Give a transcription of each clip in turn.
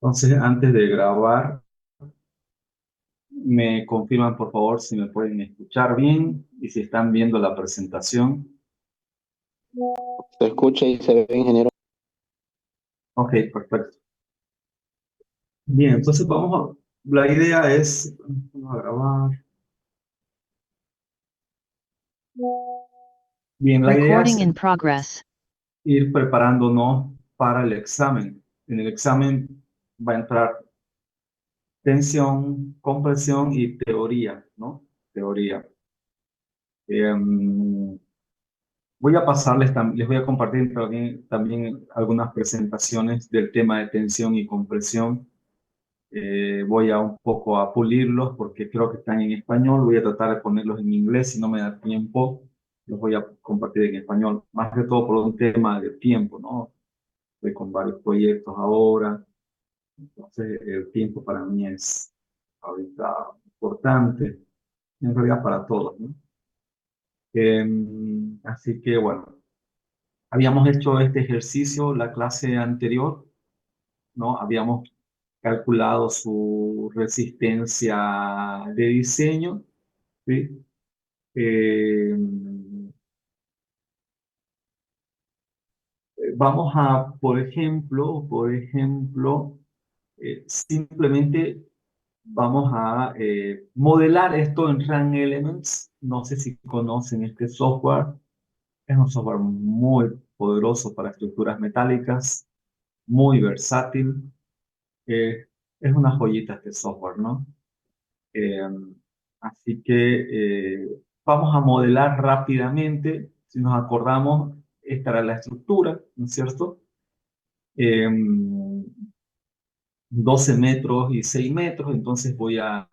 Entonces, antes de grabar, me confirman por favor si me pueden escuchar bien y si están viendo la presentación. Se escucha y se ve, ingeniero. Ok, perfecto. Bien, entonces la idea es, vamos a grabar. Bien, la idea Recording es in progress. ir preparándonos para el examen. En el examen va a entrar tensión, compresión y teoría, ¿no? Teoría. Em, Voy a pasarles, les voy a compartir también algunas presentaciones del tema de tensión y compresión. Voy a un poco a pulirlos porque creo que están en español. Voy a tratar de ponerlos en inglés si no me da tiempo. Los voy a compartir en español, más que todo por un tema de tiempo, ¿no? Estoy con varios proyectos ahora, entonces el tiempo para mí es ahorita importante, en realidad para todos, ¿no? Así que bueno. Habíamos hecho este ejercicio la clase anterior, ¿no? Habíamos calculado su resistencia de diseño, ¿sí? Eh, Vamos a, simplemente vamos a modelar esto en Run Elements. No sé si conocen este software. Es un software muy poderoso para estructuras metálicas, muy versátil. Eh, es una joyita este software, ¿no? Eh, Así que vamos a modelar rápidamente. Si nos acordamos, esta era la estructura, ¿no es cierto? Eh, 12 metros y 6 metros, entonces voy a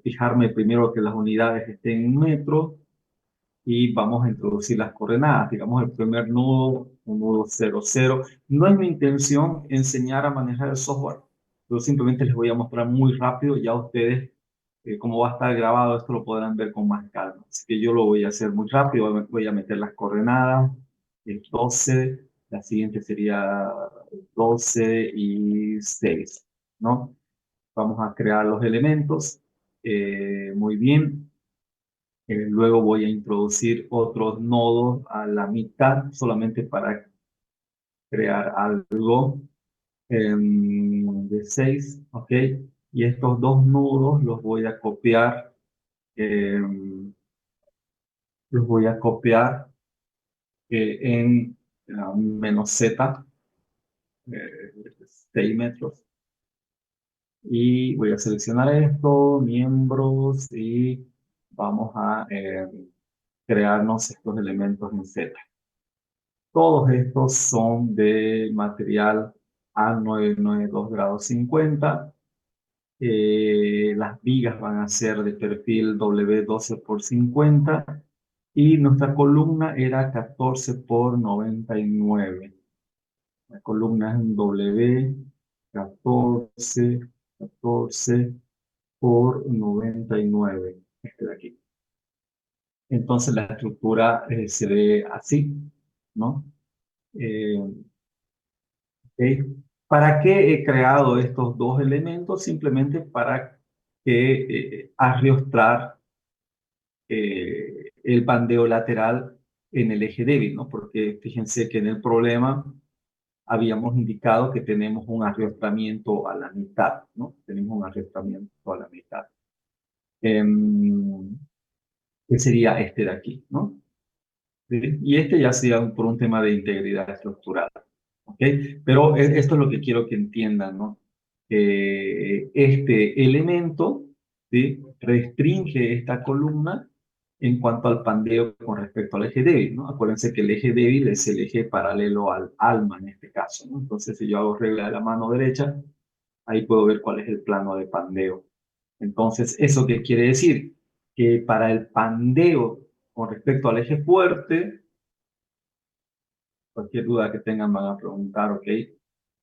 fijarme primero que las unidades estén en metros y vamos a introducir las coordenadas. Digamos, el primer nudo, un nudo 00. No es mi intención enseñar a manejar el software, yo simplemente les voy a mostrar muy rápido. Ya ustedes, como va a estar grabado, esto lo podrán ver con más calma. Así que yo lo voy a hacer muy rápido. Voy a meter las coordenadas, 12, la siguiente sería 12 y 6, ¿no? Vamos a crear los elementos. Muy bien. Luego voy a introducir otros nodos a la mitad solamente para crear algo de 6, ¿ok? Y estos dos nudos los voy a copiar en menos z, 6 metros. Y voy a seleccionar esto, miembros, y vamos a crearnos estos elementos en z. Todos estos son de material A992 grados 50. Las vigas van a ser de perfil W12 por 50 y nuestra columna era 14 por 99. La columna es en W 14, 14 por 99. Este de aquí. Entonces la estructura se ve así, ¿no? Eh, ¿Ok? ¿Para qué he creado estos dos elementos? Simplemente para que arrostrar el bandeo lateral en el eje débil, ¿no? Porque fíjense que en el problema habíamos indicado que tenemos un arrastramiento a la mitad, ¿no? Tenemos un arrastramiento a la mitad. Em, que sería este de aquí, ¿no? ¿Sí? Y este ya sería por un tema de integridad estructural. ¿Ok? Pero esto es lo que quiero que entiendan, ¿no? Este elemento, ¿sí? Restringe esta columna en cuanto al pandeo con respecto al eje débil, ¿no? Acuérdense que el eje débil es el eje paralelo al alma en este caso, ¿no? Entonces, si yo hago regla de la mano derecha, ahí puedo ver cuál es el plano de pandeo. Entonces, ¿eso qué quiere decir? Que para el pandeo con respecto al eje fuerte, cualquier duda que tengan van a preguntar, ¿ok?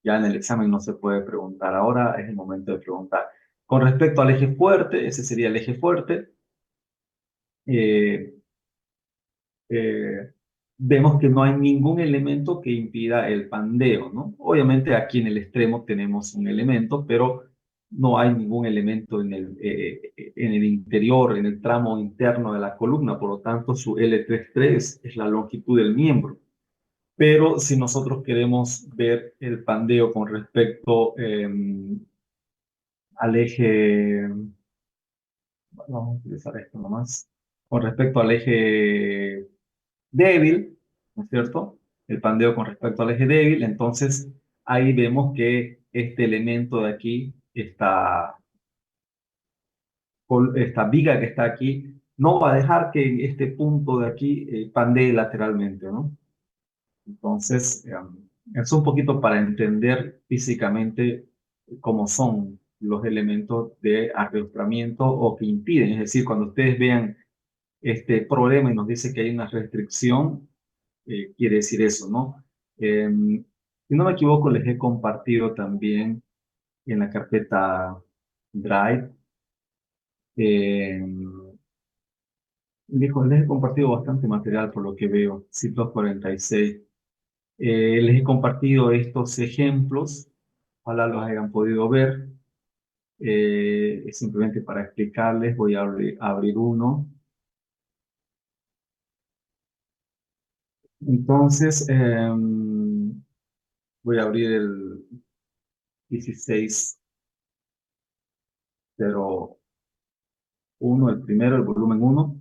Ya en el examen no se puede preguntar, ahora es el momento de preguntar. Con respecto al eje fuerte, ese sería el eje fuerte. eh, eh, vemos que no hay ningún elemento que impida el pandeo, ¿no? Obviamente aquí en el extremo tenemos un elemento, pero no hay ningún elemento en el interior, en el tramo interno de la columna, por lo tanto su L33 es la longitud del miembro. Pero si nosotros queremos ver el pandeo con respecto al eje, vamos a utilizar esto nomás, con respecto al eje débil, ¿no es cierto? El pandeo con respecto al eje débil, entonces ahí vemos que este elemento de aquí, esta viga que está aquí, no va a dejar que en este punto de aquí pandee lateralmente, ¿no? Entonces, es un poquito para entender físicamente cómo son los elementos de arrastramiento o que impiden. Es decir, cuando ustedes vean este problema y nos dice que hay una restricción, quiere decir eso, ¿no? Si no me equivoco, les he compartido también en la carpeta Drive. Eh, les he compartido bastante material por lo que veo, Ciclos 46. Les he compartido estos ejemplos, ojalá los hayan podido ver. Es simplemente para explicarles, voy a abrir uno. Entonces, voy a abrir el 1601, el primero, el volumen uno.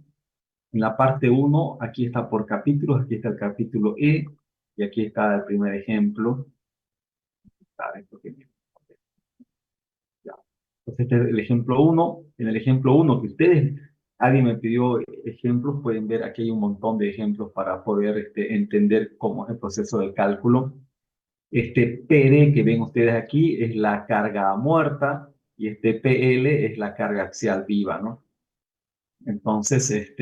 En la parte uno, aquí está por capítulos, aquí está el capítulo E, y aquí está el primer ejemplo. Ya. Entonces, este es el ejemplo uno. En el ejemplo uno que ustedes, alguien me pidió ejemplos, pueden ver aquí hay un montón de ejemplos para poder entender cómo es el proceso de cálculo. Este PD que ven ustedes aquí es la carga muerta y este PL es la carga axial viva, ¿no? Entonces,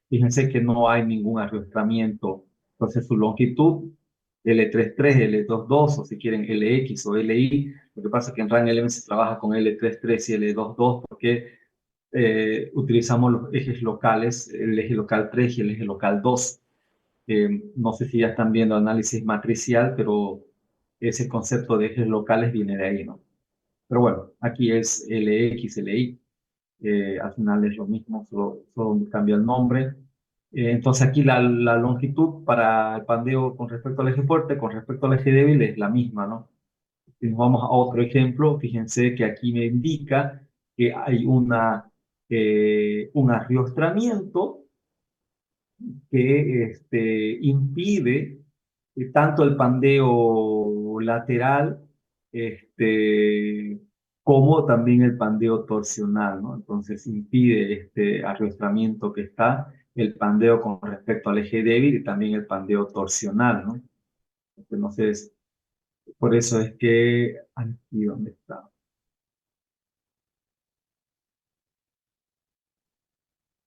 fíjense que no hay ningún arrastramiento. Entonces, su longitud, L33, L22, o si quieren LX o LI. Lo que pasa es que en RAN LM se trabaja con L33 y L22 porque utilizamos los ejes locales, el eje local 3 y el eje local 2. No sé si ya están viendo análisis matricial, pero ese concepto de ejes locales viene de ahí, ¿no? Pero bueno, aquí es LX, LI. Al final es lo mismo, solo cambia el nombre. Entonces aquí la longitud para el pandeo con respecto al eje fuerte, con respecto al eje débil es la misma, ¿no? Si nos vamos a otro ejemplo, fíjense que aquí me indica que hay un arriostramiento que impide tanto el pandeo lateral como también el pandeo torsional, ¿no? Entonces impide este arrastramiento que está el pandeo con respecto al eje débil y también el pandeo torsional, ¿no? Entonces, por eso es que aquí donde está.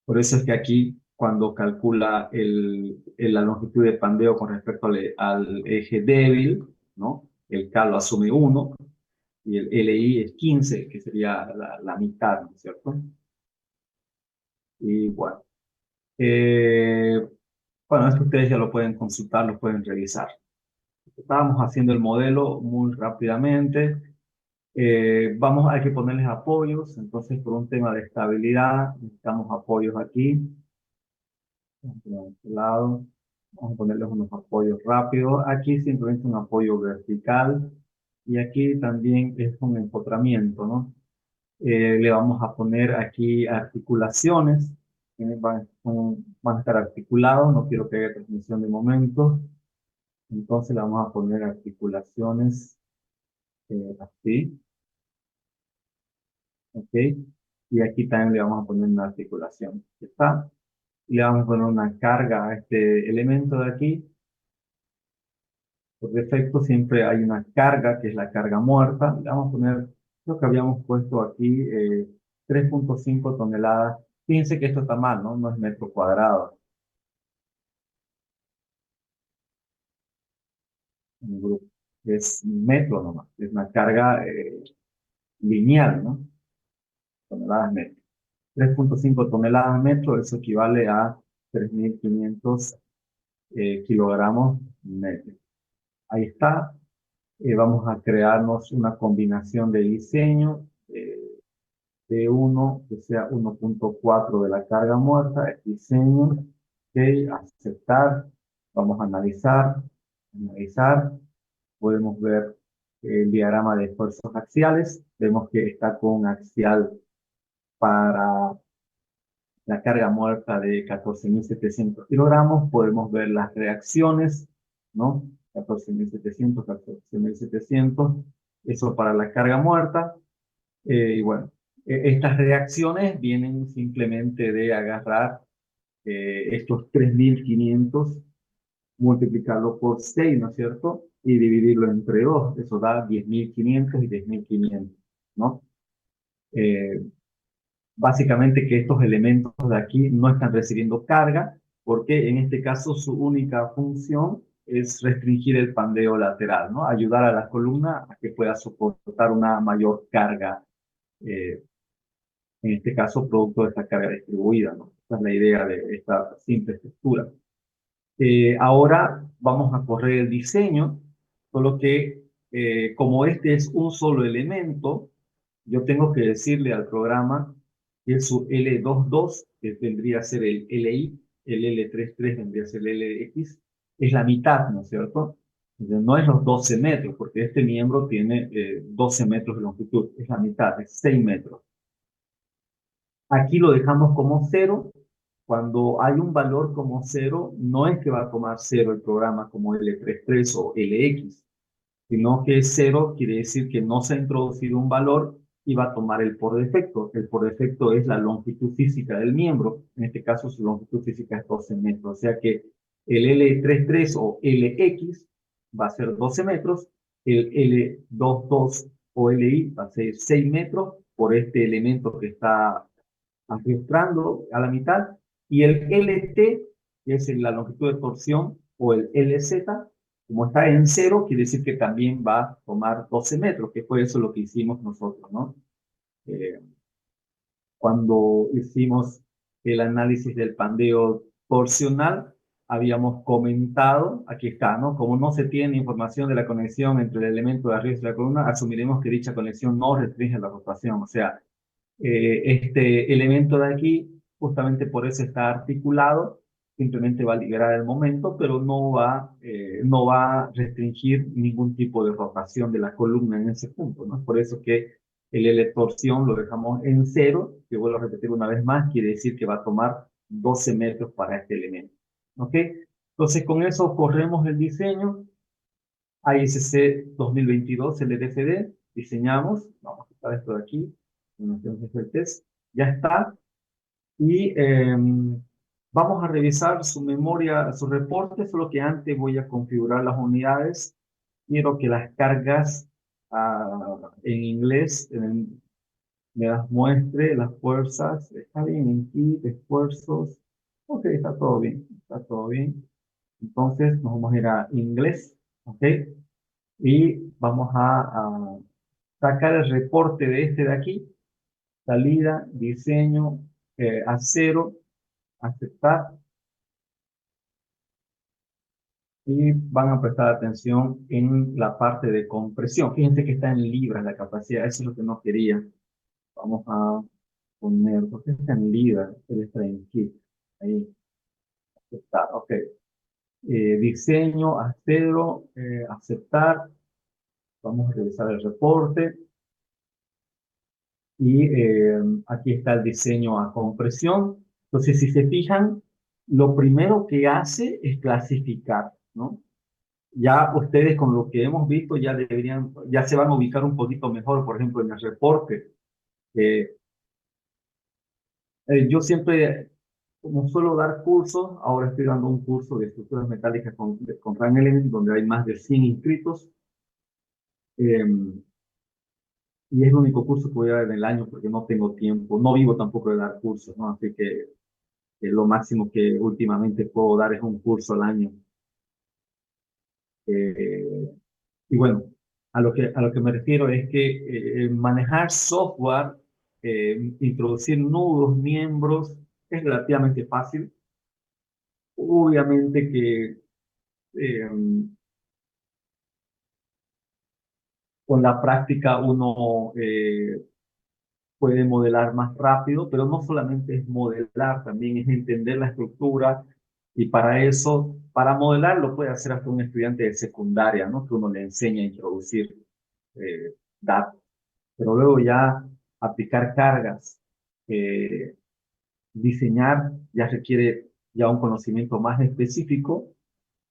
Por eso es que aquí, cuando calcula la longitud de pandeo con respecto al eje débil, ¿no? El K lo asume 1 y el LI es 15, que sería la mitad, ¿no es cierto? Y eh, bueno, esto ustedes ya lo pueden consultar, lo pueden revisar. Estábamos haciendo el modelo muy rápidamente. Hay que ponerles apoyos, entonces por un tema de estabilidad necesitamos apoyos aquí. De este lado. Vamos a ponerles unos apoyos rápidos. Aquí simplemente un apoyo vertical y aquí también es un empotramiento, ¿no? Le vamos a poner aquí articulaciones. Van a estar articulados, no quiero que haya transmisión de momentos. Entonces le vamos a poner articulaciones así, ¿ok? Y aquí también le vamos a poner una articulación. ¿Está? Y le vamos a poner una carga a este elemento de aquí. Por defecto siempre hay una carga, que es la carga muerta. Le vamos a poner, lo que habíamos puesto aquí, 3.5 toneladas. Fíjense que esto está mal, ¿no? No es metro cuadrado. En el grupo. Es metro nomás. Es una carga lineal, ¿no? Toneladas metro. 3.5 toneladas metro, eso equivale a 3.500 kilogramos metros. Ahí está. Vamos a crearnos una combinación de diseño de uno que sea 1.4 de la carga muerta, el diseño, ok, aceptar, vamos a analizar, podemos ver el diagrama de esfuerzos axiales, vemos que está con axial para la carga muerta de 14.700 kilogramos, podemos ver las reacciones, ¿no? 14.700, 14.700, eso para la carga muerta. Y bueno, estas reacciones vienen simplemente de agarrar estos 3.500, multiplicarlo por 6, ¿no es cierto? Y dividirlo entre 2, eso da 10.500 y 10.500, ¿no? Eh, Básicamente que estos elementos de aquí no están recibiendo carga, porque en este caso su única función es restringir el pandeo lateral, ¿no? Ayudar a la columna a que pueda soportar una mayor carga, eh, en este caso producto de esta carga distribuida, ¿no? Esa es la idea de esta simple estructura. Ahora vamos a correr el diseño, solo que como este es un solo elemento, yo tengo que decirle al programa que su L22, que vendría a ser el LI, el L33 vendría a ser el LX, es la mitad, ¿no es cierto? Entonces, no es los 12 metros, porque este miembro tiene 12 metros de longitud, es la mitad, es 6 metros. Aquí lo dejamos como 0. Cuando hay un valor como 0, no es que va a tomar 0 el programa como L33 o LX, sino que 0 quiere decir que no se ha introducido un valor y va a tomar el por defecto. El por defecto es la longitud física del miembro. En este caso, su longitud física es 12 metros. O sea que el L33 o LX va a ser 12 metros. El L22 o LI va a ser 6 metros por este elemento que está arrastrando a la mitad, y el LT, que es la longitud de torsión, o el LZ, como está en 0, quiere decir que también va a tomar 12 metros, que fue eso lo que hicimos nosotros, ¿no? Eh, Cuando hicimos el análisis del pandeo torsional, habíamos comentado, aquí está, ¿no? Como no se tiene información de la conexión entre el elemento de arriba y la columna, asumiremos que dicha conexión no restringe la rotación, o sea, este elemento de aquí, justamente por eso está articulado, simplemente va a liberar el momento, pero no va a restringir ningún tipo de rotación de la columna en ese punto, ¿no? Por eso que el L torsión lo dejamos en 0, que vuelvo a repetir una vez más, quiere decir que va a tomar 12 metros para este elemento, ¿ok? Entonces con eso corremos el diseño, ISC 2022, el LFD, diseñamos, vamos a quitar esto de aquí, hacemos el test, ya está, y vamos a revisar su memoria, su reporte, solo que antes voy a configurar las unidades, quiero que las cargas en inglés me las muestre, las fuerzas, está bien, en kit, esfuerzos, ok, está todo bien, entonces nos vamos a ir a inglés, ok, y vamos a sacar el reporte de este de aquí, salida, diseño, acero, aceptar, y van a prestar atención en la parte de compresión. Fíjense que está en libras la capacidad, eso es lo que no quería. Vamos a poner, ¿por qué está en libras? Él está en kit. Ahí, aceptar, ok. Diseño, acero, aceptar. Vamos a revisar el reporte. Y aquí está el diseño a compresión. Entonces, si se fijan, lo primero que hace es clasificar, ¿no? Ya ustedes con lo que hemos visto ya se van a ubicar un poquito mejor, por ejemplo, en el reporte. Eh, yo siempre, como suelo dar cursos, ahora estoy dando un curso de estructuras metálicas con Frank Ellen, donde hay más de 100 inscritos. Eh, y es el único curso que voy a dar en el año porque no tengo tiempo, no vivo tampoco de dar cursos, ¿no? Así que lo máximo que últimamente puedo dar es un curso al año. Eh, y bueno, a lo que me refiero es que manejar software, introducir nudos, miembros, es relativamente fácil. obviamente que eh, con la práctica uno puede modelar más rápido, pero no solamente es modelar, también es entender la estructura y para eso, para modelar lo puede hacer hasta un estudiante de secundaria, ¿no? Que uno le enseña a introducir datos, pero luego ya aplicar cargas, eh, diseñar ya requiere ya un conocimiento más específico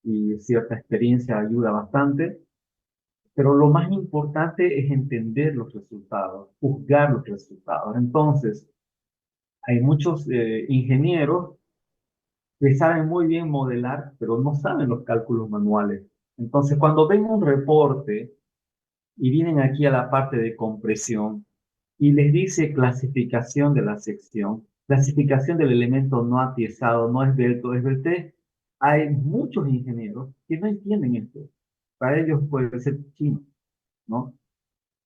y cierta experiencia ayuda bastante. Pero lo más importante es entender los resultados, juzgar los resultados. Entonces, hay muchos ingenieros que saben muy bien modelar, pero no saben los cálculos manuales. Entonces, cuando ven un reporte y vienen aquí a la parte de compresión y les dice clasificación de la sección, clasificación del elemento no atiezado, no esbelto, esbelte, hay muchos ingenieros que no entienden esto. Para ellos puede ser chino, ¿no?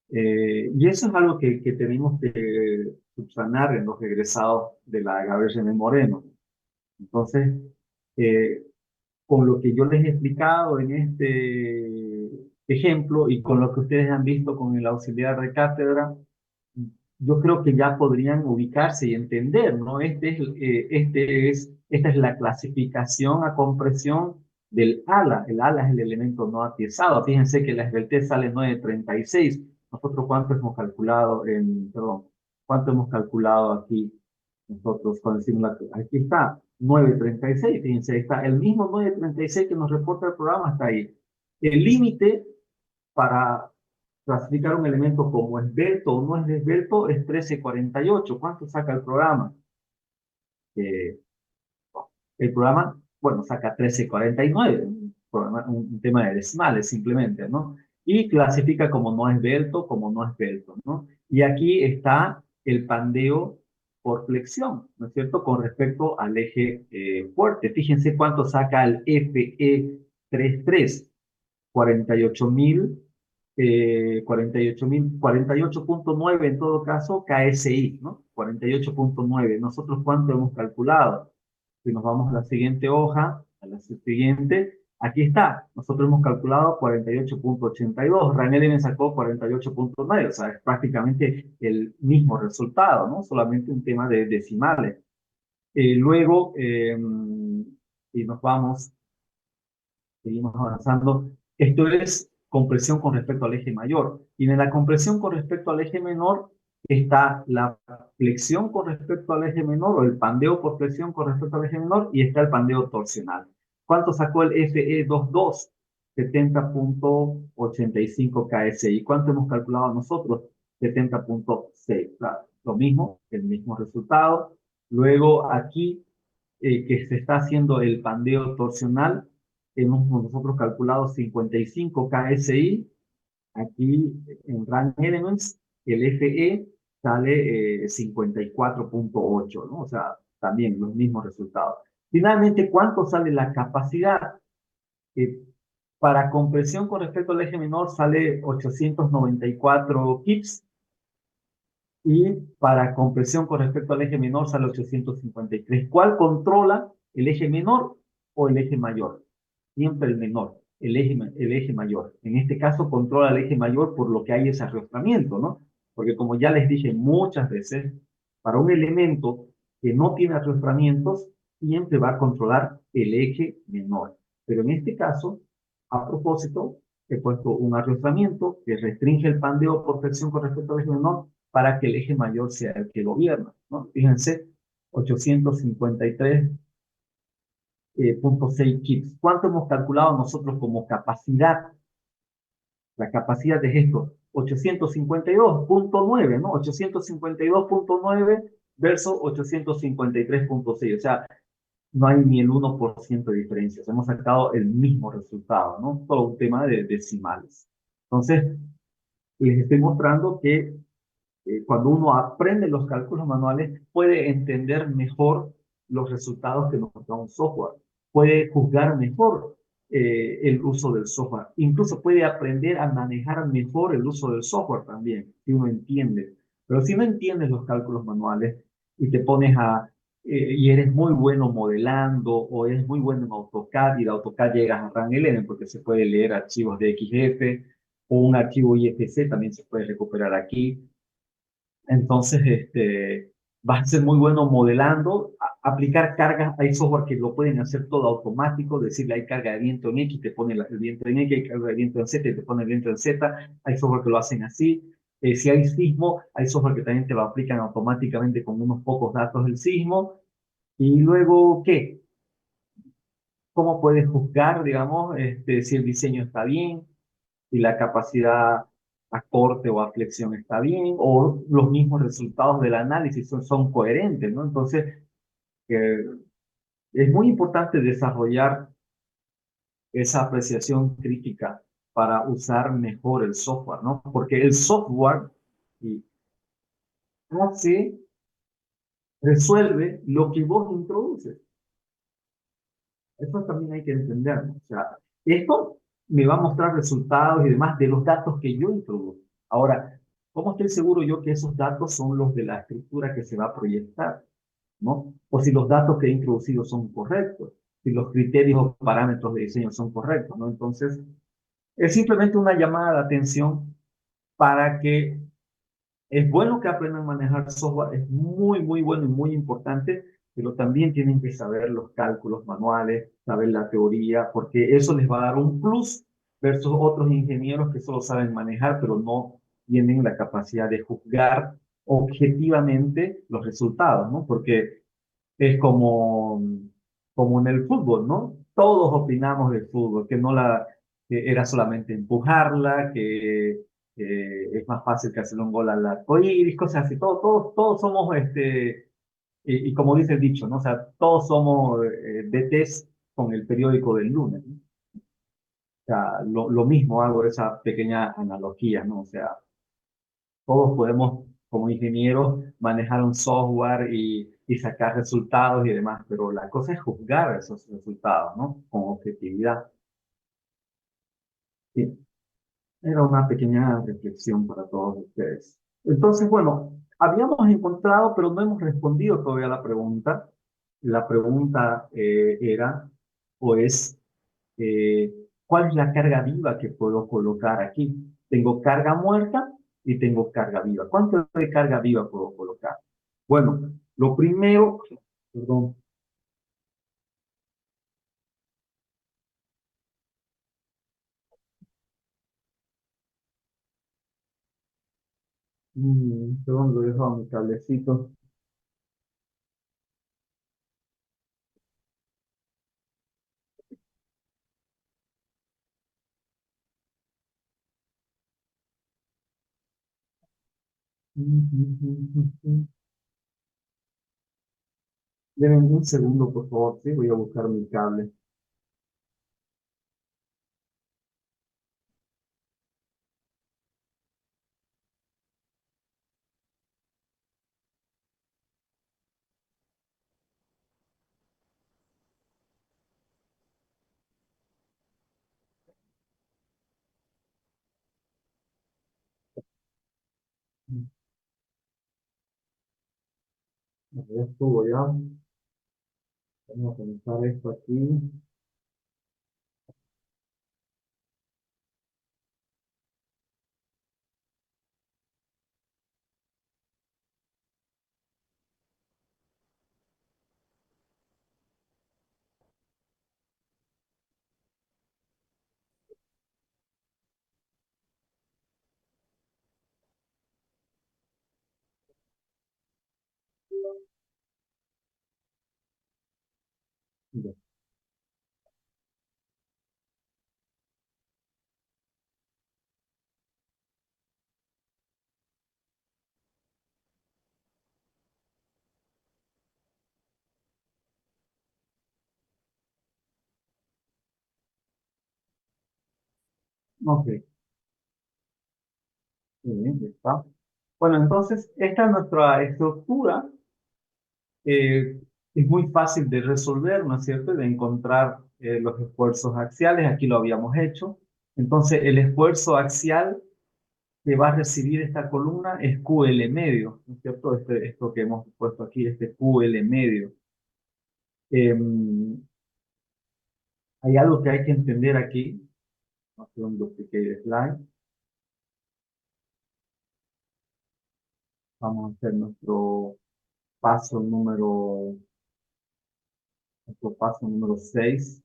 Y eso es algo que tenemos que subsanar en los egresados de la Gabriela M. Moreno. Entonces, eh, con lo que yo les he explicado en este ejemplo y con lo que ustedes han visto con el auxiliar de cátedra, yo creo que ya podrían ubicarse y entender, ¿no? Esta es la clasificación a compresión del ala. El ala es el elemento no atiezado. Fíjense que la esbeltez sale 936. Nosotros, ¿cuánto hemos calculado perdón, cuánto hemos calculado aquí? Nosotros, cuando decimos aquí está, 936. Fíjense, ahí está el mismo 936 que nos reporta el programa, está ahí. El límite para clasificar un elemento como esbelto o no es esbelto es 1348. ¿Cuánto saca el programa? Eh, el programa, bueno, saca 1349, un tema de decimales simplemente, ¿no? Y clasifica como no esbelto, como no esbelto, ¿no? Y aquí está el pandeo por flexión, ¿no es cierto? Con respecto al eje fuerte. Fíjense cuánto saca el FE33, 48.000, 48.9 en todo caso, KSI, ¿no? 48.9. ¿Nosotros cuánto hemos calculado? Si nos vamos a la siguiente hoja, a la siguiente, aquí está. Nosotros hemos calculado 48.82. Ranel me sacó 48.9. O sea, es prácticamente el mismo resultado, ¿no? Solamente un tema de decimales. Luego, y nos vamos, seguimos avanzando. Esto es compresión con respecto al eje mayor. Y en la compresión con respecto al eje menor está la flexión con respecto al eje menor o el pandeo por flexión con respecto al eje menor y está el pandeo torsional. ¿Cuánto sacó el FE22? 70.85 KSI. ¿Cuánto hemos calculado nosotros? 70.6. Claro, lo mismo, el mismo resultado. Luego aquí que se está haciendo el pandeo torsional, hemos nosotros calculado 55 KSI. Aquí en Run Elements, el FE sale 54.8, ¿no? O sea, también los mismos resultados. Finalmente, ¿cuánto sale la capacidad? Eh, para compresión con respecto al eje menor sale 894 kips y para compresión con respecto al eje menor sale 853. ¿Cuál controla el eje menor o el eje mayor? Siempre el menor, el eje mayor. En este caso controla el eje mayor por lo que hay ese arrastramiento, ¿no? Porque como ya les dije muchas veces, para un elemento que no tiene arrastramientos, siempre va a controlar el eje menor. Pero en este caso, a propósito, he puesto un arrastramiento que restringe el pandeo por flexión con respecto al eje menor para que el eje mayor sea el que gobierna, ¿no? Fíjense, 853.6 kips. ¿Cuánto hemos calculado nosotros como capacidad? La capacidad es esto, 852.9, ¿no? 852.9 versus 853.6. O sea, no hay ni el 1% de diferencia. O sea, hemos sacado el mismo resultado, ¿no? Todo un tema de decimales. Entonces, les estoy mostrando que cuando uno aprende los cálculos manuales, puede entender mejor los resultados que nos da un software, puede juzgar mejor el uso del software, incluso puede aprender a manejar mejor el uso del software también, si uno entiende. Pero si no entiendes los cálculos manuales y te pones a y eres muy bueno modelando o eres muy bueno en AutoCAD y de AutoCAD llegas a RANLM porque se puede leer archivos de XF o un archivo IFC también se puede recuperar aquí. Entonces, vas a ser muy bueno modelando, aplicar cargas. Hay software que lo pueden hacer todo automático, decirle hay carga de viento en X, te pone el viento en X, hay carga de viento en Z, y te pone el viento en Z. Hay software que lo hacen así. Si hay sismo, hay software que también te lo aplican automáticamente con unos pocos datos del sismo. Y luego, ¿qué? ¿Cómo puedes juzgar, digamos, si el diseño está bien? Si la capacidad a corte o a flexión está bien, o los mismos resultados del análisis son coherentes, ¿no? Entonces, eh, es muy importante desarrollar esa apreciación crítica para usar mejor el software, ¿no? Porque el software y hace, resuelve lo que vos introduces. Eso también hay que entenderlo. O sea, esto me va a mostrar resultados y demás de los datos que yo introduzco. Ahora, ¿cómo estoy seguro yo que esos datos son los de la estructura que se va a proyectar? ¿No? O si los datos que he introducido son correctos, si los criterios o parámetros de diseño son correctos, ¿no? Entonces, es simplemente una llamada de atención para que es bueno que aprendan a manejar software, es muy, muy bueno y muy importante, pero también tienen que saber los cálculos manuales, saber la teoría, porque eso les va a dar un plus versus otros ingenieros que solo saben manejar, pero no tienen la capacidad de juzgar objetivamente los resultados, ¿no? Porque es como en el fútbol, ¿no? Todos opinamos del fútbol, que era solamente empujarla, que es más fácil que hacer un gol al arco iris, cosas así. Todos somos, y como dice el dicho, ¿no? O sea, todos somos DTs con el periódico del lunes, ¿no? O sea, lo mismo hago esa pequeña analogía, ¿no? O sea, todos podemos, como ingenieros, manejar un software y sacar resultados y demás, pero la cosa es juzgar esos resultados, ¿no? Con objetividad. Sí, era una pequeña reflexión para todos ustedes. Entonces, bueno, habíamos encontrado, pero no hemos respondido todavía a la pregunta. La pregunta era, o es, eh, ¿cuál es la carga viva que puedo colocar aquí? Tengo carga muerta y tengo carga viva. ¿Cuánto de carga viva puedo colocar? Bueno, lo primero, perdón, perdón, lo he dejado mi cablecito. Denme un segundo, por favor, sí, voy a buscar mi cable. Ya estuvo ya. Vamos a comenzar esto aquí. Ya. Ok, bien, ya está. Bueno, entonces, esta es nuestra estructura. eh, es muy fácil de resolver, ¿no es cierto? De encontrar los esfuerzos axiales. Aquí lo habíamos hecho. Entonces, el esfuerzo axial que va a recibir esta columna es QL medio, ¿no es cierto? Esto que hemos puesto aquí, este QL medio. Hay algo que hay que entender aquí. Vamos a hacer un duplicate slide. Vamos a hacer paso número, nuestro paso número 6.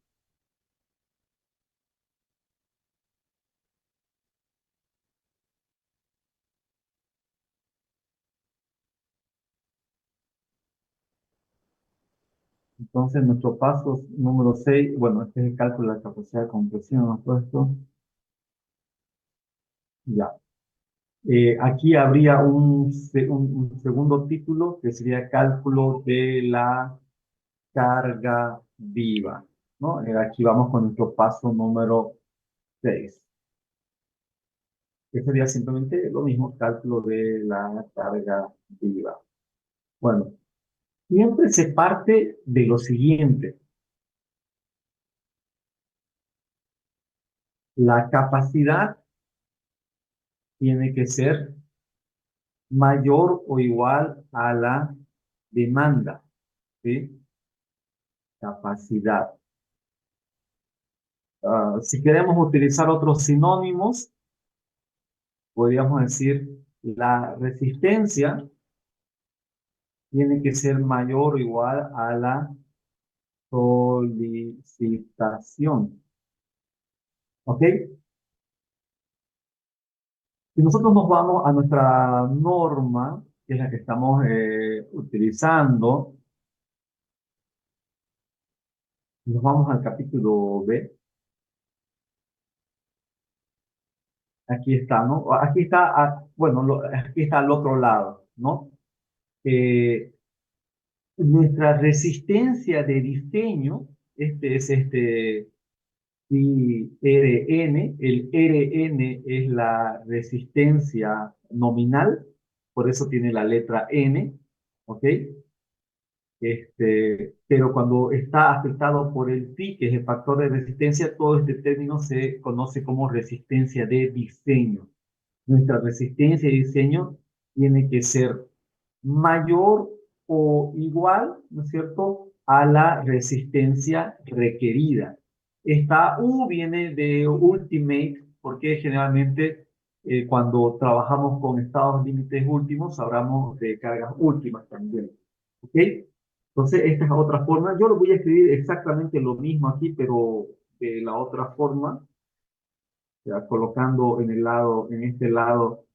Entonces, nuestro paso número 6, bueno, este es el cálculo de la capacidad de compresión, ¿no? Todo esto, ya. Aquí habría un segundo título que sería cálculo de la carga viva, ¿no? Aquí vamos con nuestro paso número 6. Que sería simplemente lo mismo, cálculo de la carga viva. Bueno, siempre se parte de lo siguiente. La capacidad tiene que ser mayor o igual a la demanda, ¿sí? Capacidad. Si queremos utilizar otros sinónimos, podríamos decir la resistencia tiene que ser mayor o igual a la solicitación. ¿Ok? Si nosotros nos vamos a nuestra norma, que es la que estamos utilizando, nos vamos al capítulo B. Aquí está, ¿no? Aquí está, bueno, aquí está al otro lado, ¿no? Eh, Nuestra resistencia de diseño, este es IRN, el RN es la resistencia nominal, por eso tiene la letra N, ¿ok? Pero cuando está afectado por el pi, que es el factor de resistencia, todo este término se conoce como resistencia de diseño. Nuestra resistencia de diseño tiene que ser mayor o igual, ¿no es cierto?, a la resistencia requerida. Esta U viene de ultimate, porque generalmente cuando trabajamos con estados límites últimos, hablamos de cargas últimas también. ¿Ok? Entonces, esta es otra forma. Yo lo voy a escribir exactamente lo mismo aquí, pero de la otra forma, ya, colocando en este lado,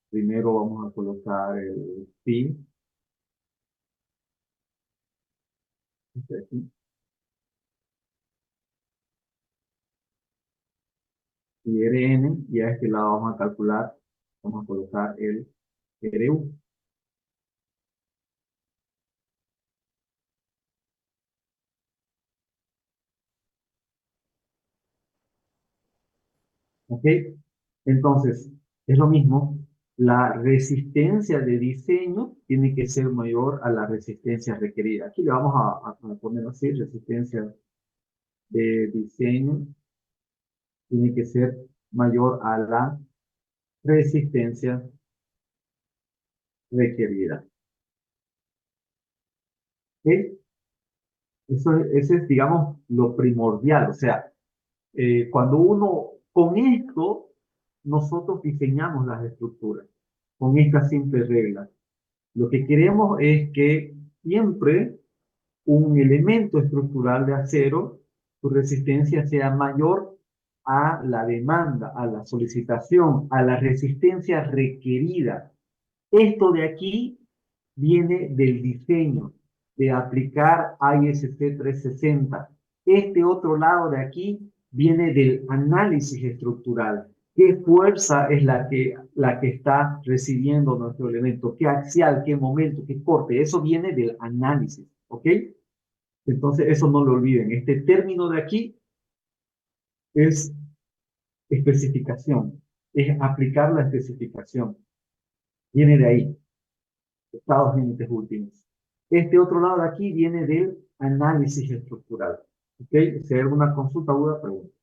primero vamos a colocar el pi, aquí, y Rn, y a este lado vamos a calcular, vamos a colocar el Ru. ¿Ok? Entonces, es lo mismo. La resistencia de diseño tiene que ser mayor a la resistencia requerida. Aquí le vamos a poner así, resistencia de diseño tiene que ser mayor a la resistencia requerida. ¿Ok? Eso es, digamos, lo primordial. O sea, cuando con esto, nosotros diseñamos las estructuras, con estas simples reglas. Lo que queremos es que siempre un elemento estructural de acero, su resistencia sea mayor a la demanda, a la solicitación, a la resistencia requerida. Esto de aquí viene del diseño, de aplicar ISC 360. Este otro lado de aquí viene del análisis estructural. ¿Qué fuerza es la que está recibiendo nuestro elemento? ¿Qué axial, qué momento, qué corte? Eso viene del análisis, ¿ok? Entonces, eso no lo olviden. Este término de aquí es especificación, es aplicar la especificación. Viene de ahí, estados límites últimos. Este otro lado de aquí viene del análisis estructural. ¿Ok? Si hay alguna consulta, duda, pregunta.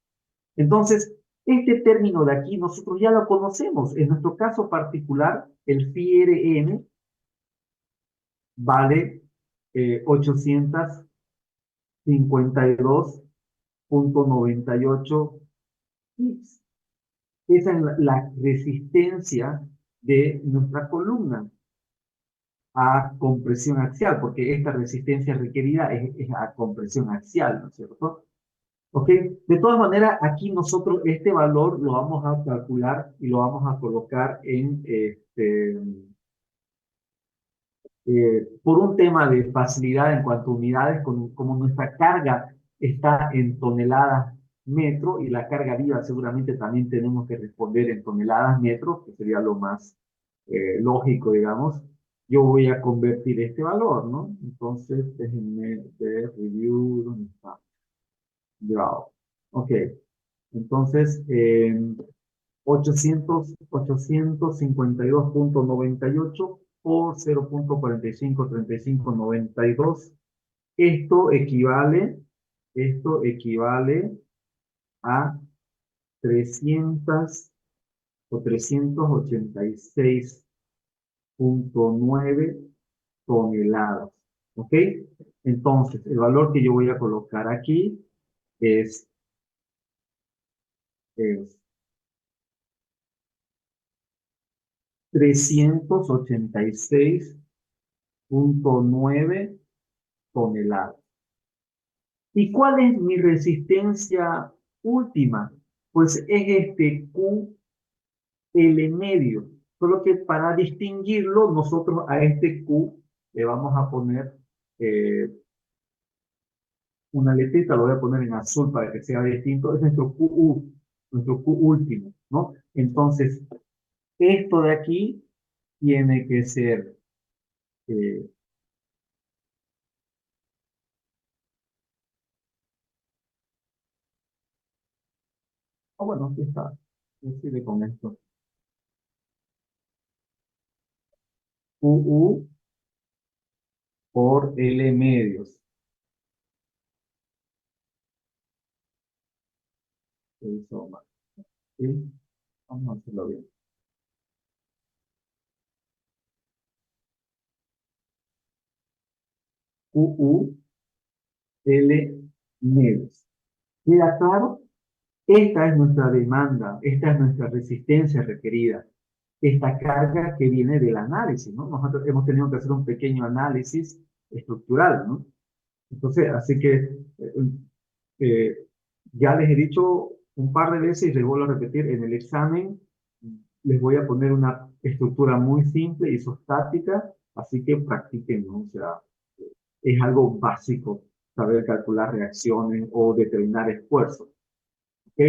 Entonces, Este término de aquí nosotros ya lo conocemos. En nuestro caso particular, el phi RN vale 852,98 Hz. Esa es la resistencia de nuestra columna a compresión axial, porque esta resistencia requerida es a compresión axial, ¿no es cierto? ¿Ok? De todas maneras, aquí nosotros este valor lo vamos a calcular y lo vamos a colocar por un tema de facilidad en cuanto a unidades, como nuestra carga está en toneladas metro y la carga viva seguramente también tenemos que responder en toneladas metro, que sería lo más lógico, digamos. Yo voy a convertir este valor, ¿no? Entonces, déjenme ver, review, ¿dónde está? Grado. Ok, entonces, 852,98 por 0,453592. Esto equivale, esto equivale a 300 o 386,9 toneladas. ¿Ok? Entonces, el valor que yo voy a colocar aquí es, es 386,9 toneladas. ¿Y cuál es mi resistencia última? Pues es este QL medio. Solo que para distinguirlo, nosotros a este Q le vamos a poner una letrita, lo voy a poner en azul para que sea distinto. Es nuestro Q último, ¿no? Entonces, esto de aquí tiene que ser eh, bueno, aquí está. Decide con esto. QU por L medios. Eso, ¿sí? Vamos a hacerlo bien. QUL medios. ¿Queda claro? Esta es nuestra demanda, esta es nuestra resistencia requerida, esta carga que viene del análisis, ¿no? Nosotros hemos tenido que hacer un pequeño análisis estructural, ¿no? Entonces, así que eh, ya les he dicho un par de veces y les vuelvo a repetir, en el examen les voy a poner una estructura muy simple, isostática, así que practiquen, ¿no? O sea, es algo básico saber calcular reacciones o determinar esfuerzos, ¿ok?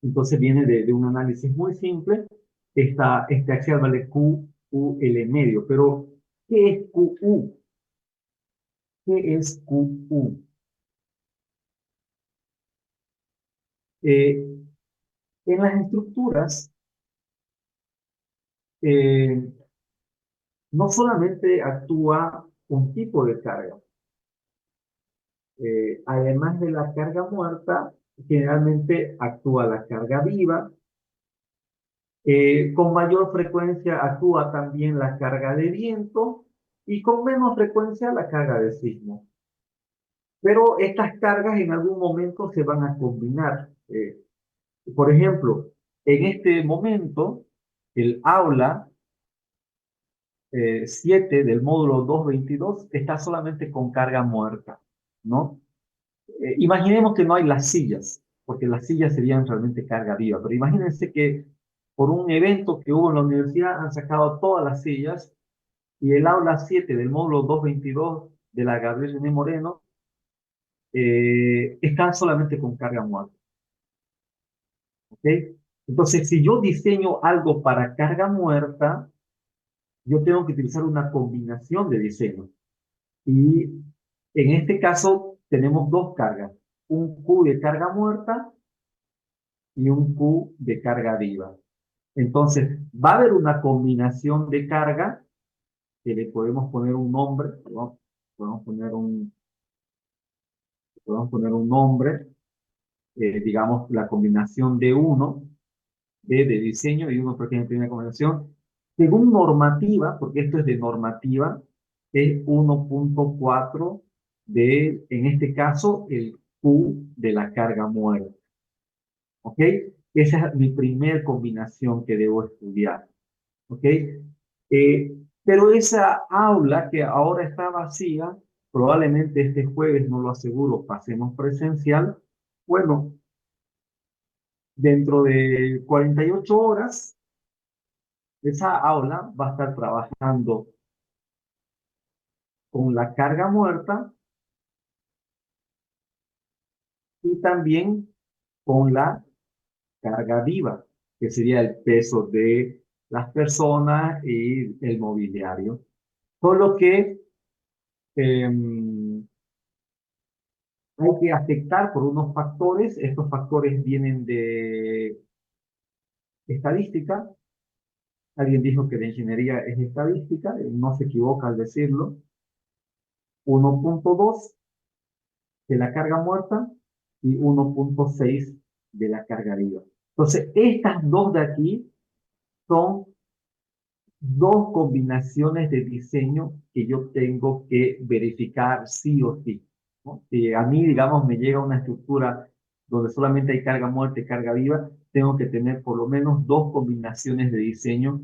Entonces viene de un análisis muy simple. Este axial vale QL medio, pero ¿qué es QU? ¿Qué es QU? Eh, en las estructuras, eh, no solamente actúa un tipo de carga, además de la carga muerta, generalmente actúa la carga viva. Con mayor frecuencia actúa también la carga de viento y con menos frecuencia la carga de sismo. Pero estas cargas en algún momento se van a combinar. Por ejemplo, en este momento, el aula 7 del módulo 222 está solamente con carga muerta, ¿no? Imaginemos que no hay las sillas, porque las sillas serían realmente carga viva, pero imagínense que por un evento que hubo en la universidad han sacado todas las sillas y el aula 7 del módulo 222 de la Gabriel René Moreno están solamente con carga muerta, ¿ok? Entonces, si yo diseño algo para carga muerta, yo tengo que utilizar una combinación de diseños. Y en este caso tenemos dos cargas, un Q de carga muerta y un Q de carga viva. Entonces, va a haber una combinación de carga que le podemos poner un nombre, ¿no? Podemos poner un nombre digamos, la combinación de uno, de diseño y uno tiene primera combinación. Según normativa, porque esto es de normativa, es 1.4 en este caso, el Q de la carga muerta. ¿Ok? Esa es mi primer combinación que debo estudiar. ¿Ok? Pero esa aula que ahora está vacía, probablemente este jueves, no lo aseguro, pasemos presencial. Bueno, dentro de 48 horas, esa aula va a estar trabajando con la carga muerta y también con la carga viva, que sería el peso de las personas y el mobiliario. Solo que eh, hay que afectar por unos factores. Estos factores vienen de estadística. Alguien dijo que la ingeniería es estadística, no se equivoca al decirlo. 1.2 de la carga muerta y 1.6 de la carga viva. Entonces, estas dos de aquí son dos combinaciones de diseño que yo tengo que verificar sí o sí, ¿no? Si a mí, digamos, me llega una estructura donde solamente hay carga muerta y carga viva, tengo que tener por lo menos dos combinaciones de diseño,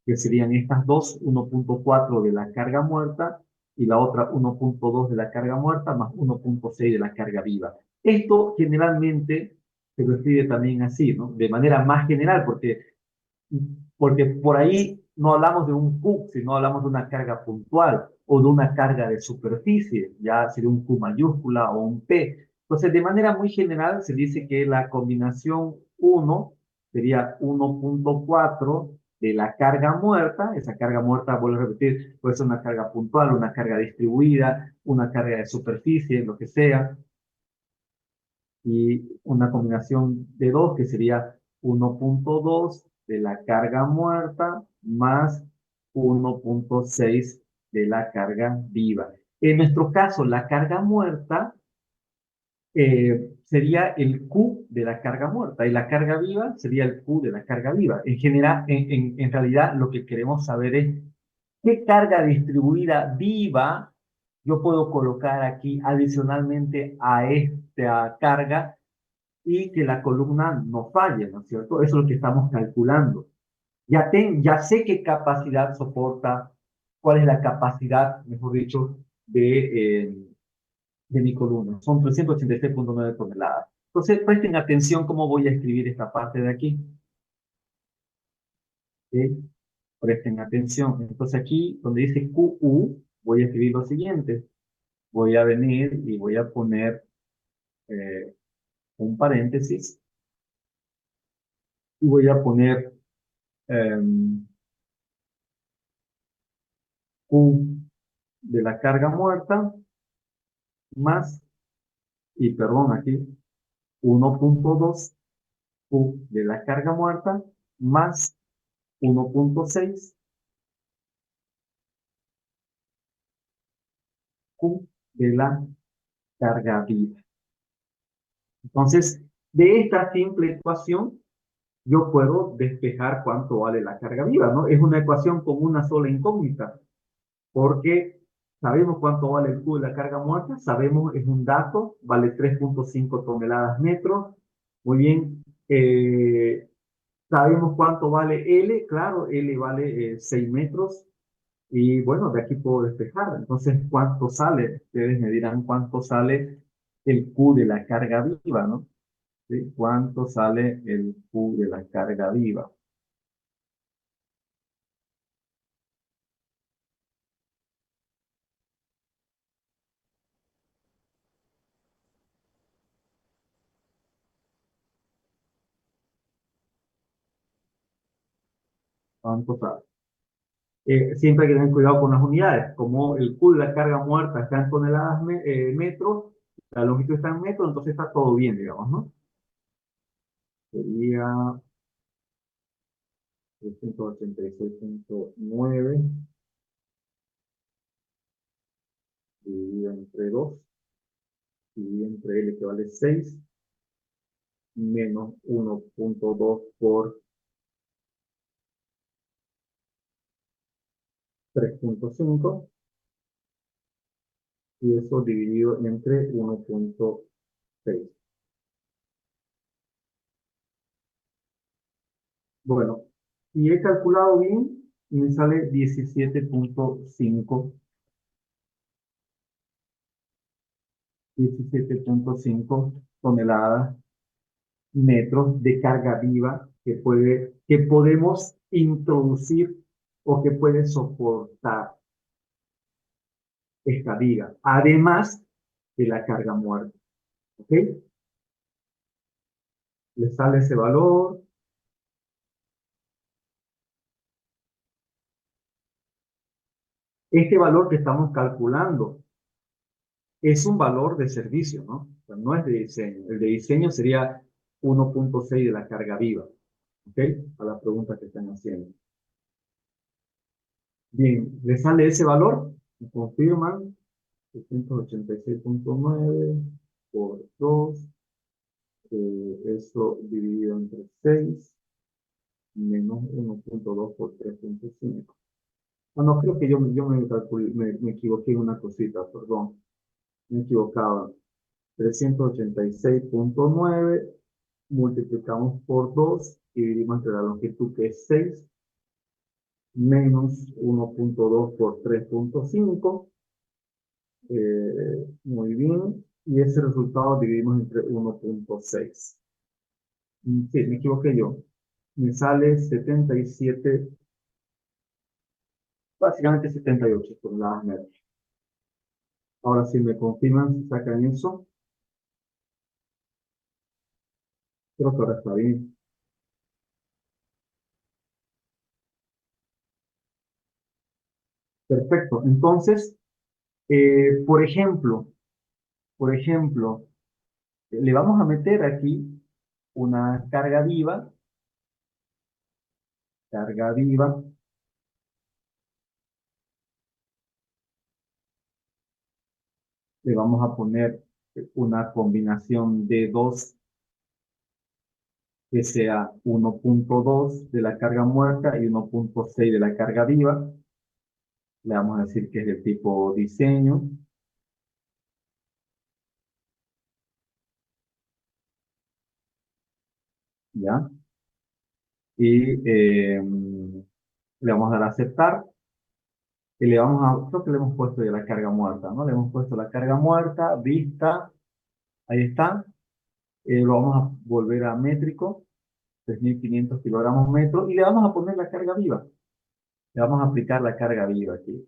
que serían estas dos, 1.4 de la carga muerta y la otra 1.2 de la carga muerta más 1.6 de la carga viva. Esto generalmente se lo escribe también así, ¿no? De manera más general, porque por ahí no hablamos de un Q, sino hablamos de una carga puntual o de una carga de superficie, ya sería un Q mayúscula o un P. Entonces, de manera muy general, se dice que la combinación 1 sería 1.4 de la carga muerta. Esa carga muerta, vuelvo a repetir, puede ser una carga puntual, una carga distribuida, una carga de superficie, lo que sea, y una combinación de dos que sería 1.2 de la carga muerta más 1.6 de la carga viva. En nuestro caso, la carga muerta sería el Q de la carga muerta y la carga viva sería el Q de la carga viva. En general, en realidad, lo que queremos saber es qué carga distribuida viva yo puedo colocar aquí adicionalmente a esta carga y que la columna no falle, ¿no es cierto? Eso es lo que estamos calculando. Ya sé qué capacidad soporta, cuál es la capacidad, mejor dicho, de mi columna. Son 386.9 toneladas. Entonces, presten atención cómo voy a escribir esta parte de aquí. ¿Sí? Presten atención. Entonces aquí, donde dice QU, voy a escribir lo siguiente. Voy a venir y voy a poner eh, un paréntesis y voy a poner Q de la carga muerta más, y perdón, aquí 1.2 Q de la carga muerta más 1.6 Q de la carga viva. Entonces, de esta simple ecuación, yo puedo despejar cuánto vale la carga viva, ¿no? Es una ecuación con una sola incógnita, porque sabemos cuánto vale el Q de la carga muerta, sabemos, es un dato, vale 3.5 toneladas metros. Muy bien, sabemos cuánto vale L, claro, L vale 6 metros, y bueno, de aquí puedo despejar. Entonces, ¿cuánto sale? Ustedes me dirán cuánto sale el Q de la carga viva, ¿no? ¿Sí? ¿Cuánto sale el Q de la carga viva? ¿Cuánto sale? Siempre hay que tener cuidado con las unidades. Como el Q de la carga muerta está en toneladas metros, la longitud está en metros, entonces está todo bien, digamos, ¿no? Sería 386.9 dividido entre 2, dividido entre L que vale 6, menos 1.2 por 3.5 y eso dividido entre 1.6. Bueno, si he calculado bien, me sale 17.5 toneladas metros de carga viva que podemos introducir o que puede soportar esta viga, además de la carga muerta. ¿Ok? Le sale ese valor. Este valor que estamos calculando es un valor de servicio, ¿no? O sea, no es de diseño. El de diseño sería 1.6 de la carga viva. ¿Ok? A la pregunta que están haciendo. Bien, ¿le sale ese valor? ¿Me confirman? 686.9 por 2, eso dividido entre 6, menos 1.2 por 3.5. Ah, no, creo que yo me equivoqué en una cosita, perdón. Me he equivocado. 386.9 multiplicamos por 2 y dividimos entre la longitud que es 6, menos 1.2 por 3.5. Muy bien. Y ese resultado dividimos entre 1.6. Sí, me equivoqué yo. Me sale 77, básicamente 78 toneladas metros. Ahora sí me confirman si sacan eso. Creo que ahora está bien. Perfecto. Entonces, por ejemplo, le vamos a meter aquí una carga viva, le vamos a poner una combinación de dos que sea 1.2 de la carga muerta y 1.6 de la carga viva. Le vamos a decir que es del tipo diseño, ¿ya? Y le vamos a dar a aceptar y creo que le hemos puesto ya la carga muerta, ¿no? Le hemos puesto la carga muerta, vista, ahí está. Lo vamos a volver a métrico, 3.500 kilogramos metro, y le vamos a poner la carga viva. Le vamos a aplicar la carga viva aquí.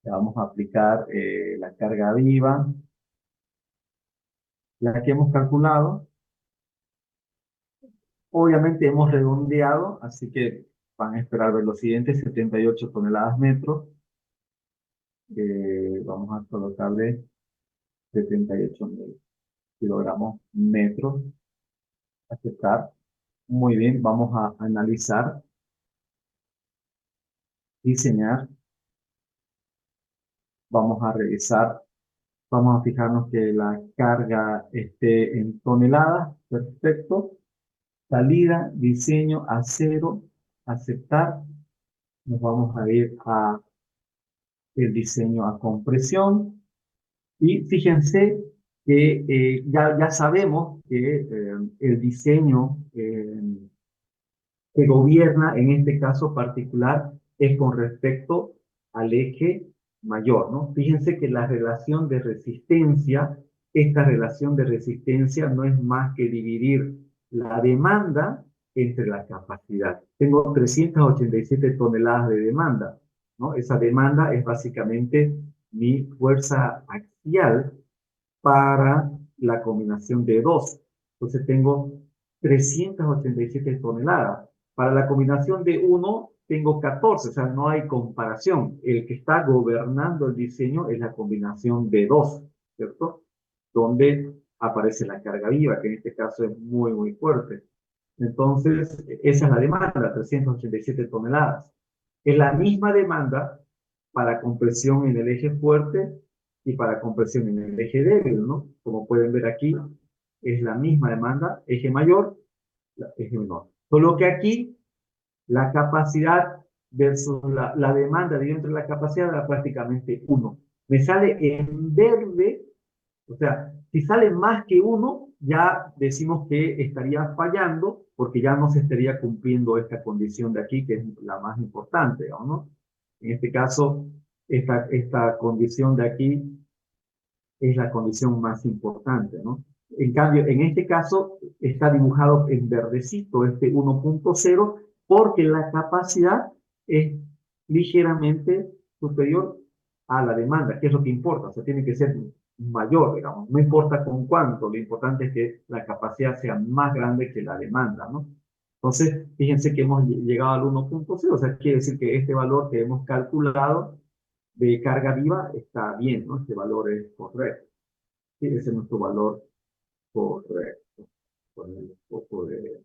Le vamos a aplicar la carga viva, la que hemos calculado. Obviamente hemos redondeado, así que van a esperar ver lo siguiente, 78 toneladas metro. Vamos a colocarle 78.000 kilogramos metros. Aceptar. Muy bien, vamos a analizar, diseñar, vamos a revisar, vamos a fijarnos que la carga esté en toneladas. Perfecto. Salida, diseño, acero, aceptar. Nos vamos a ir a el diseño a compresión. Y fíjense que ya sabemos que el diseño que gobierna en este caso particular es con respecto al eje mayor, ¿no? Fíjense que la relación de resistencia, esta relación de resistencia no es más que dividir la demanda entre la capacidad. Tengo 387 toneladas de demanda, ¿no? Esa demanda es básicamente mi fuerza axial para la combinación de dos. Entonces tengo 387 toneladas. Para la combinación de uno tengo 14, o sea, no hay comparación. El que está gobernando el diseño es la combinación de dos, ¿cierto? Donde aparece la carga viva, que en este caso es muy, muy fuerte. Entonces, esa es la demanda, 387 toneladas. Es la misma demanda para compresión en el eje fuerte y para compresión en el eje débil, ¿no? Como pueden ver aquí, es la misma demanda, eje mayor, eje menor. Solo que aquí la capacidad versus la demanda dentro de la capacidad era prácticamente uno. Me sale en verde, o sea, si sale más que uno, ya decimos que estaría fallando porque ya no se estaría cumpliendo esta condición de aquí, que es la más importante, ¿no? En este caso, esta condición de aquí es la condición más importante, ¿no? En cambio, en este caso está dibujado en verdecito este 1.0 porque la capacidad es ligeramente superior a la demanda, que es lo que importa, o sea, tiene que ser mayor, digamos, no importa con cuánto, lo importante es que la capacidad sea más grande que la demanda, ¿no? Entonces, fíjense que hemos llegado al 1.0, o sea, quiere decir que este valor que hemos calculado de carga viva está bien, ¿no? Este valor es correcto. Sí, ese es nuestro valor correcto. Poner un poco de...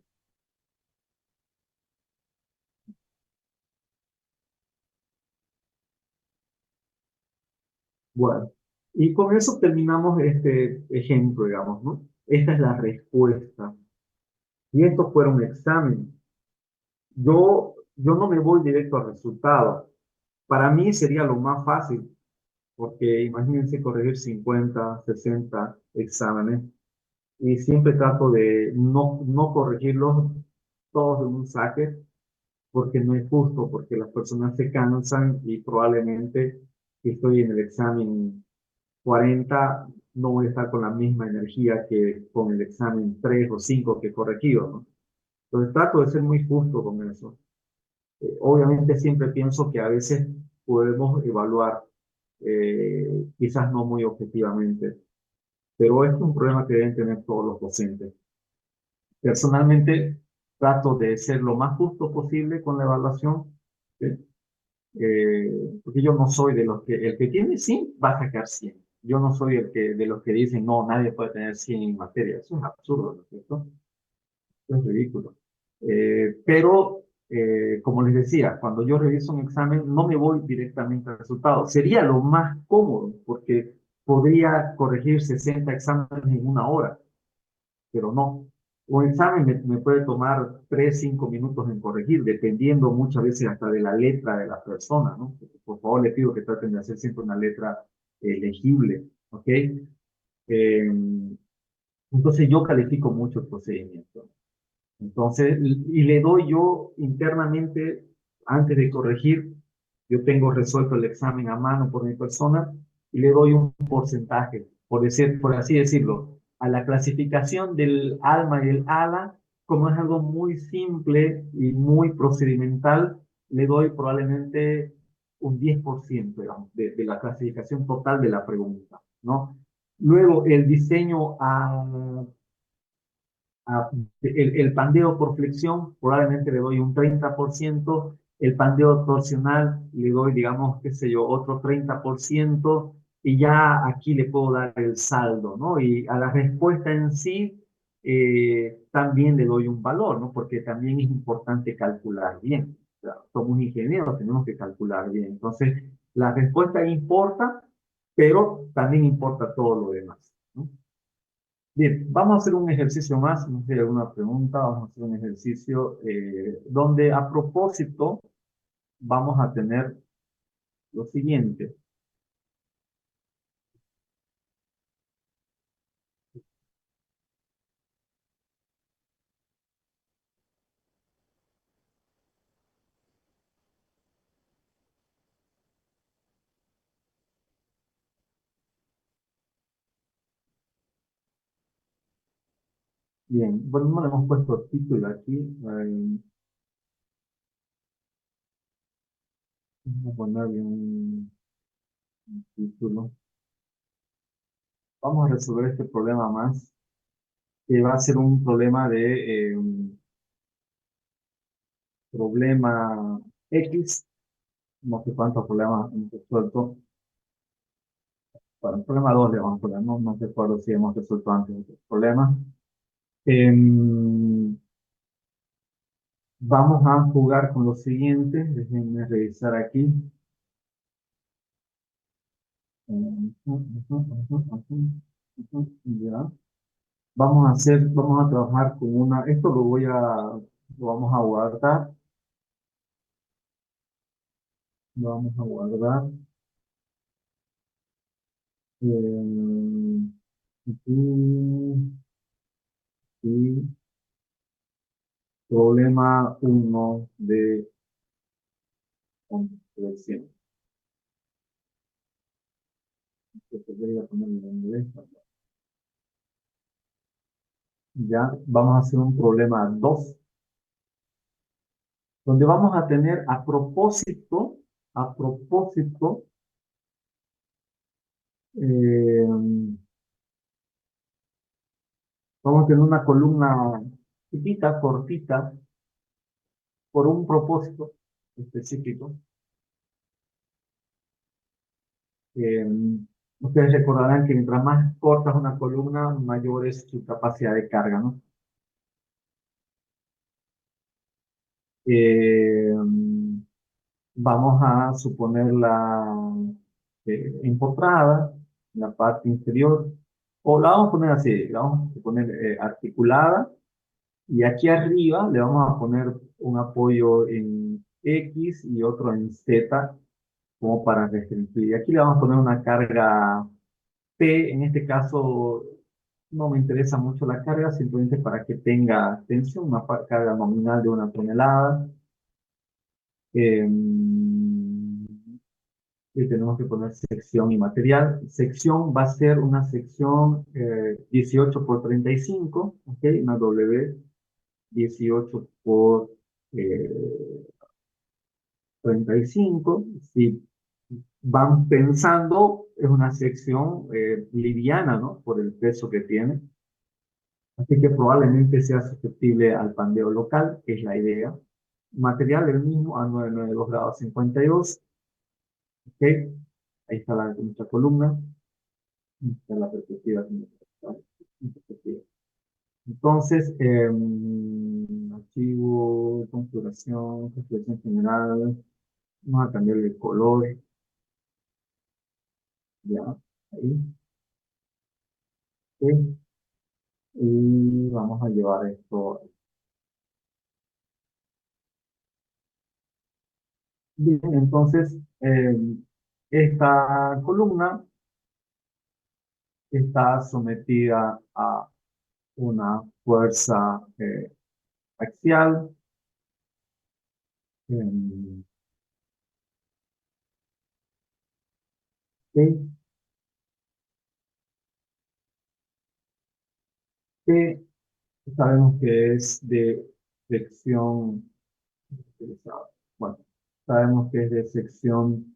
Bueno, y con eso terminamos este ejemplo, digamos, ¿no? Esta es la respuesta. Y esto fuera un examen. Yo no me voy directo al resultado. Para mí sería lo más fácil, porque imagínense corregir 50, 60 exámenes y siempre trato de no corregirlos todos de un saque porque no es justo, porque las personas se cansan y probablemente si estoy en el examen 40 no voy a estar con la misma energía que con el examen 3 o 5 que he corregido, ¿no? Entonces trato de ser muy justo con eso. Obviamente siempre pienso que a veces podemos evaluar, quizás no muy objetivamente, pero es un problema que deben tener todos los docentes. Personalmente trato de ser lo más justo posible con la evaluación, ¿sí? Porque yo no soy de los que, el que tiene 100 va a sacar 100. Yo no soy de los que dicen, no, nadie puede tener 100 en materia. Eso es absurdo, ¿no es cierto? Eso es ridículo. Pero, como les decía, cuando yo reviso un examen, no me voy directamente al resultado. Sería lo más cómodo, porque podría corregir 60 exámenes en una hora, pero no. Un examen me puede tomar 3 5 minutos en corregir, dependiendo muchas veces hasta de la letra de la persona, ¿no? Por favor, le pido que traten de hacer siempre una letra legible, ¿ok? Entonces yo califico mucho el procedimiento. Entonces, y le doy yo internamente, antes de corregir, yo tengo resuelto el examen a mano por mi persona y le doy un porcentaje, por así decirlo, a la clasificación del alma y el ala, como es algo muy simple y muy procedimental, le doy probablemente un 10%, digamos, de la clasificación total de la pregunta, ¿no? Luego, el diseño a- el pandeo por flexión, probablemente le doy un 30%, el pandeo torsional le doy, digamos, qué sé yo, otro 30%, y ya aquí le puedo dar el saldo, ¿no? Y a la respuesta en sí, también le doy un valor, ¿no? Porque también es importante calcular bien. O sea, somos ingenieros, tenemos que calcular bien. Entonces, la respuesta importa, pero también importa todo lo demás, ¿no? Bien, vamos a hacer un ejercicio más, no sé si hay alguna pregunta, vamos a hacer un ejercicio donde a propósito vamos a tener lo siguiente. Bien, bueno, no le hemos puesto título aquí, vamos a ponerle un título. Vamos a resolver este problema más, que va a ser un problema de problema X, no sé cuántos problemas hemos resuelto. Bueno, el problema 2 le vamos a poner, no recuerdo si hemos resuelto antes el problema. Em, Vamos a jugar con lo siguiente. Déjenme revisar aquí. Ya. vamos a trabajar con esto lo vamos a guardar, lo vamos a guardar. Aquí, y problema uno de compresión. Voy a ponerlo en inglés. Ya, vamos a hacer un problema 2 donde vamos a tener a propósito, eh, vamos a tener una columna chiquita, cortita, por un propósito específico. Eh, Ustedes recordarán que mientras más corta es una columna, mayor es su capacidad de carga, ¿no? Eh, Vamos a suponerla empotrada en la parte inferior, o la vamos a poner así, la vamos a poner articulada, y aquí arriba le vamos a poner un apoyo en X y otro en Z, como para restringir. Y aquí le vamos a poner una carga P, en este caso no me interesa mucho la carga, simplemente para que tenga tensión, una carga nominal de 1 tonelada. Eh, y tenemos que poner sección y material. Sección va a ser una sección 18 por 35, ¿ok? Una W 18 por 35. Si van pensando, es una sección liviana, ¿no? Por el peso que tiene. Así que probablemente sea susceptible al pandeo local, que es la idea. Material el mismo, a 992 grados 52. ¿Ok? Ahí está nuestra columna. Está la perspectiva. Entonces, archivo, configuración general. Vamos a cambiar el color. Ya, ahí. Ok. Y vamos a llevar esto. Bien, entonces, esta columna está sometida a una fuerza axial. em, que, que sabemos que es de sección, bueno, sabemos que es de sección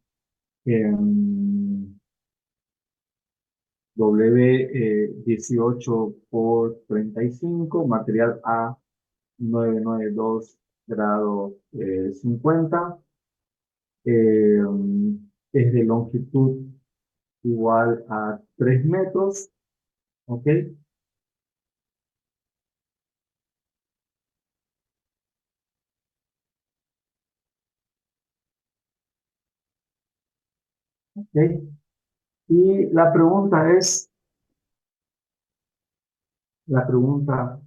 W 18 por 35, material A 992 grados 50, eh, es de longitud igual a 3 metros, ¿ok? ¿Ok? Y la pregunta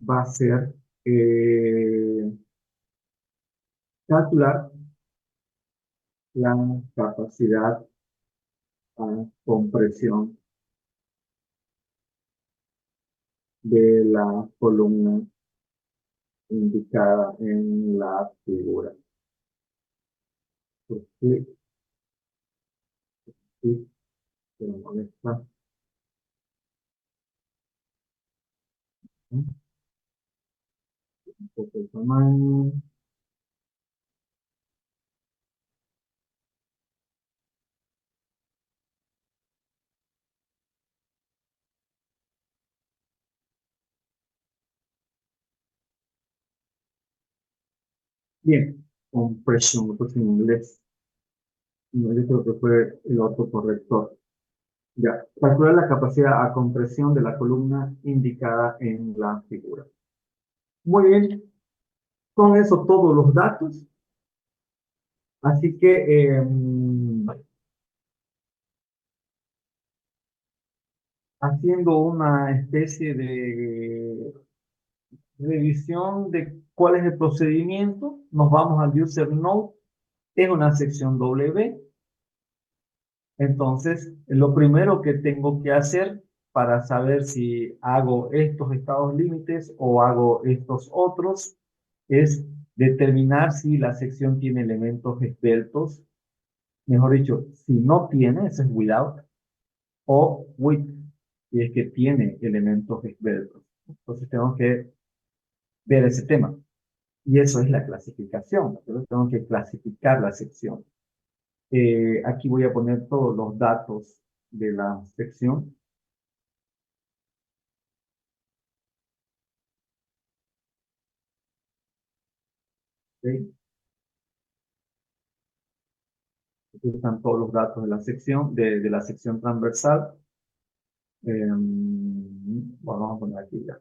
va a ser calcular la capacidad a compresión de la columna indicada en la figura. ¿Por qué? Sí, pero molesta. ¿No? Un poco el tamaño. Bien, compresión, pues en inglés. No, yo creo que fue el autocorrector. Ya, calcular la capacidad a compresión de la columna indicada en la figura. Muy bien, con eso todos los datos. Así que haciendo una especie de revisión de cuál es el procedimiento. Nos vamos al user node, es una sección W. Entonces, lo primero que tengo que hacer para saber si hago estos estados límites o hago estos otros es determinar si la sección tiene elementos esbeltos. Mejor dicho, si no tiene, ese es without, o with, si es que tiene elementos esbeltos. Entonces tengo que ver ese tema. Y eso es la clasificación. Pero tengo que clasificar la sección. Aquí voy a poner todos los datos de la sección. ¿Ok? Aquí están todos los datos de la sección, de la sección transversal. Bueno, vamos a poner aquí ya.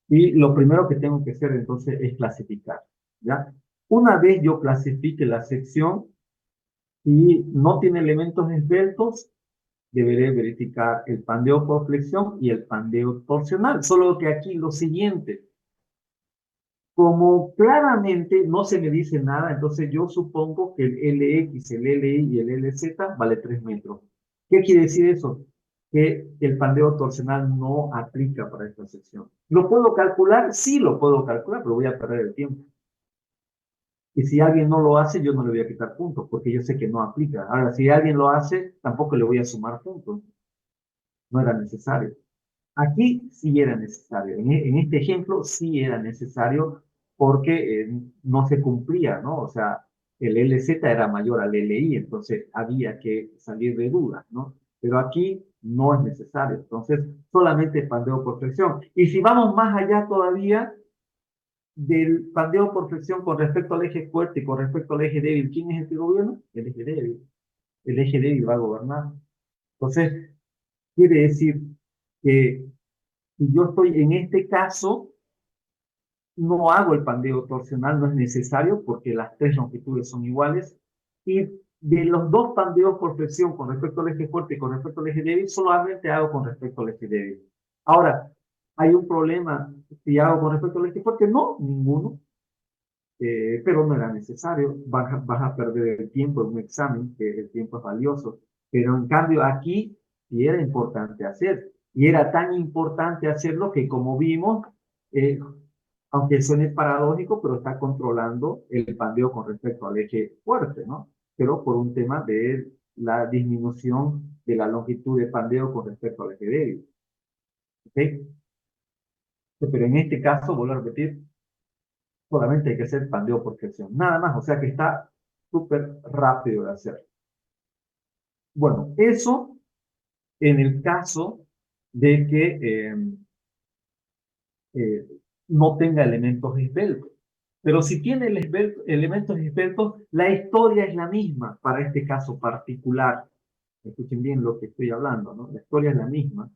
Y lo primero que tengo que hacer entonces es clasificar, ¿ya? Una vez yo clasifique la sección y no tiene elementos esbeltos, deberé verificar el pandeo por flexión y el pandeo torsional. Solo que aquí lo siguiente, como claramente no se me dice nada, entonces yo supongo que el LX, el LY y el LZ vale 3 metros. ¿Qué quiere decir eso? Que el pandeo torsional no aplica para esta sección. ¿Lo puedo calcular? Sí, lo puedo calcular, pero voy a perder el tiempo. Y si alguien no lo hace, yo no le voy a quitar puntos, porque yo sé que no aplica. Ahora, si alguien lo hace, tampoco le voy a sumar puntos. No era necesario. Aquí sí era necesario. En este ejemplo sí era necesario porque no se cumplía, ¿no? O sea, el LZ era mayor al LI, entonces había que salir de dudas, ¿no? Pero aquí no es necesario. Entonces, solamente pandeo por flexión. Y si vamos más allá todavía del pandeo por flexión con respecto al eje fuerte y con respecto al eje débil, ¿quién es el que gobierna? El eje débil. El eje débil va a gobernar. Entonces, quiere decir que si yo estoy en este caso, no hago el pandeo torsional, no es necesario porque las tres longitudes son iguales. Y de los dos pandeos por flexión con respecto al eje fuerte y con respecto al eje débil, solamente hago con respecto al eje débil. Ahora, ¿hay un problema si hago con respecto al eje fuerte? No, ninguno. Pero no era necesario. Vas a perder el tiempo en un examen, que el tiempo es valioso. Pero en cambio aquí sí era importante hacer. Y era tan importante hacerlo que como vimos, eh, aunque suene paradójico, pero está controlando el pandeo con respecto al eje fuerte, ¿no? Pero por un tema de la disminución de la longitud de pandeo con respecto al eje débil. ¿Ok? Pero en este caso, vuelvo a repetir, solamente hay que hacer pandeo por flexión. Nada más, o sea que está súper rápido de hacer. Bueno, eso en el caso de que eh, no tenga elementos esbeltos. Pero si tiene elementos esbeltos, la historia es la misma para este caso particular. Escuchen bien lo que estoy hablando, ¿no? La historia es la misma.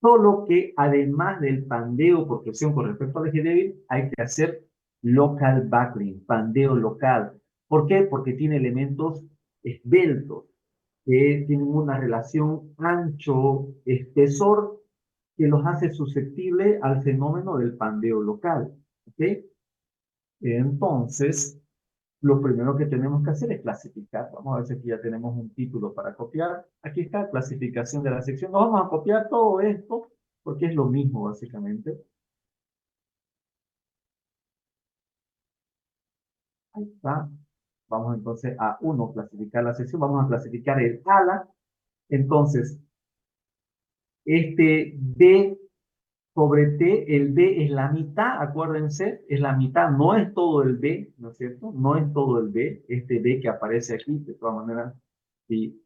Solo que además del pandeo por flexión con respecto al eje débil, hay que hacer local buckling, pandeo local. ¿Por qué? Porque tiene elementos esbeltos que tienen una relación ancho-espesor que los hace susceptibles al fenómeno del pandeo local. ¿Ok? Entonces, lo primero que tenemos que hacer es clasificar. Vamos a ver si aquí ya tenemos un título para copiar. Aquí está, clasificación de la sección. Nos vamos a copiar todo esto porque es lo mismo básicamente. Ahí está. Vamos entonces a uno, clasificar la sección. Vamos a clasificar el ala. Entonces, este D sobre T, el B es la mitad, acuérdense, es la mitad, no es todo el B, ¿no es cierto? No es todo el B, este B que aparece aquí, de todas maneras, si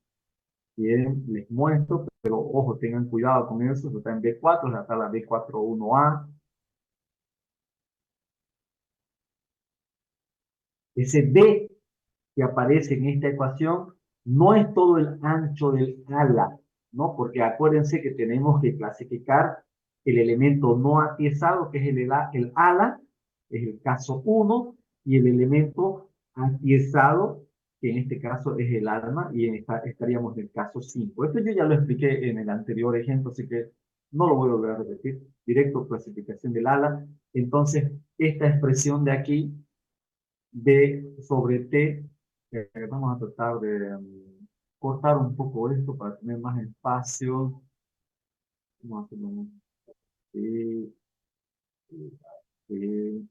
quieren, les muestro, pero ojo, tengan cuidado con eso, está en B4, es la tabla B41A. Ese B que aparece en esta ecuación no es todo el ancho del ala, ¿no? Porque acuérdense que tenemos que clasificar el elemento no atiezado, que es el ala, es el caso 1, y el elemento atiezado, que en este caso es el alma, y estaríamos en el caso 5. Esto yo ya lo expliqué en el anterior ejemplo, así que no lo voy a volver a repetir. Directo, clasificación del ala. Entonces, esta expresión de aquí, B sobre T, vamos a tratar de cortar un poco esto para tener más espacio. Vamos a hacerlo así, así,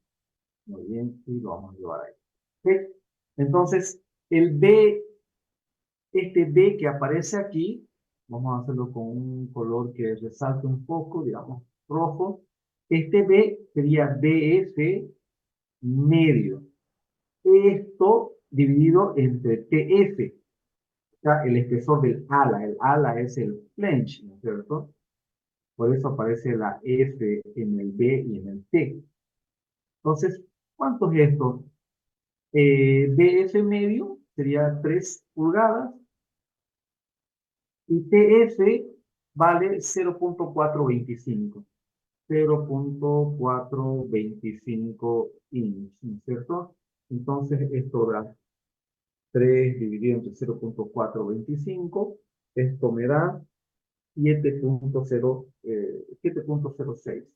muy bien, y lo vamos a llevar ahí. ¿Ok? Entonces, el B, este B que aparece aquí, vamos a hacerlo con un color que resalte un poco, digamos, rojo. Este B sería BF medio. Esto dividido entre TF, o sea, el espesor del ala. El ala es el flange, ¿no es cierto? Por eso aparece la F en el B y en el T. Entonces, ¿cuánto es esto? BF medio sería 3 pulgadas y TF vale 0.425. 0.425 inch, ¿no es cierto? Entonces, esto da 3 dividido entre 0.425. Esto me da 7.06.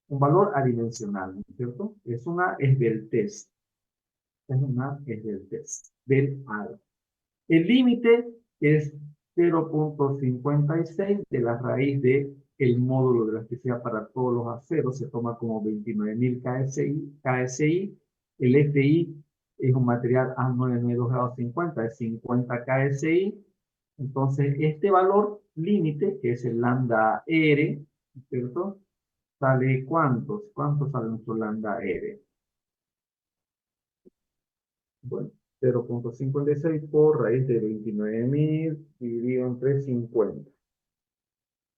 Un valor adimensional, ¿no es cierto? Es una esbeltez. Es una esbeltez del ala. El límite es 0.56 de la raíz de el módulo de elasticidad para todos los aceros. Se toma como 29.000 KSI. El FI es un material A992 grados 50, es 50 KSI. Entonces, este valor límite, que es el lambda R, ¿cierto? ¿Sale cuántos? ¿Cuánto sale nuestro lambda R? Bueno, 0.56 por raíz de 29.000 dividido entre 50.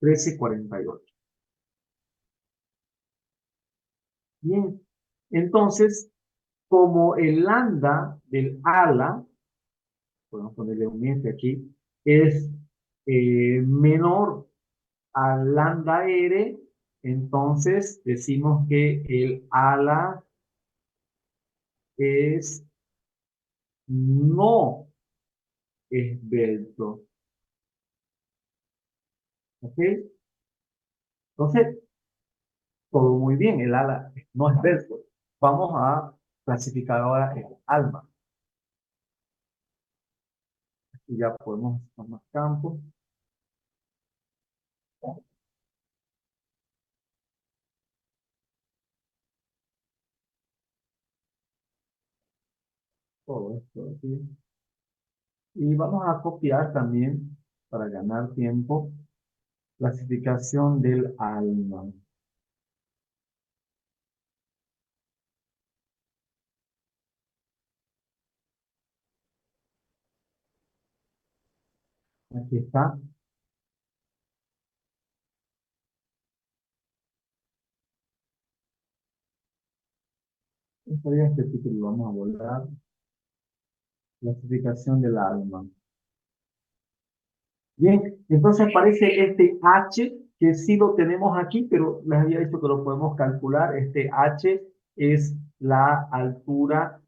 1348. Bien, entonces, como el lambda del ala, podemos ponerle un F aquí, es menor al lambda R, entonces decimos que el ala es no esbelto. ¿Ok? Entonces, todo muy bien, el ala no es esbelto. Vamos a clasificar ahora el alma. Y ya podemos hacer más campos. Todo esto aquí. Y vamos a copiar también, para ganar tiempo, clasificación del alma. Aquí está. Este título lo vamos a volar. Clasificación del alma. Bien, entonces aparece este H, que sí lo tenemos aquí, pero les había dicho que lo podemos calcular. Este H es la altura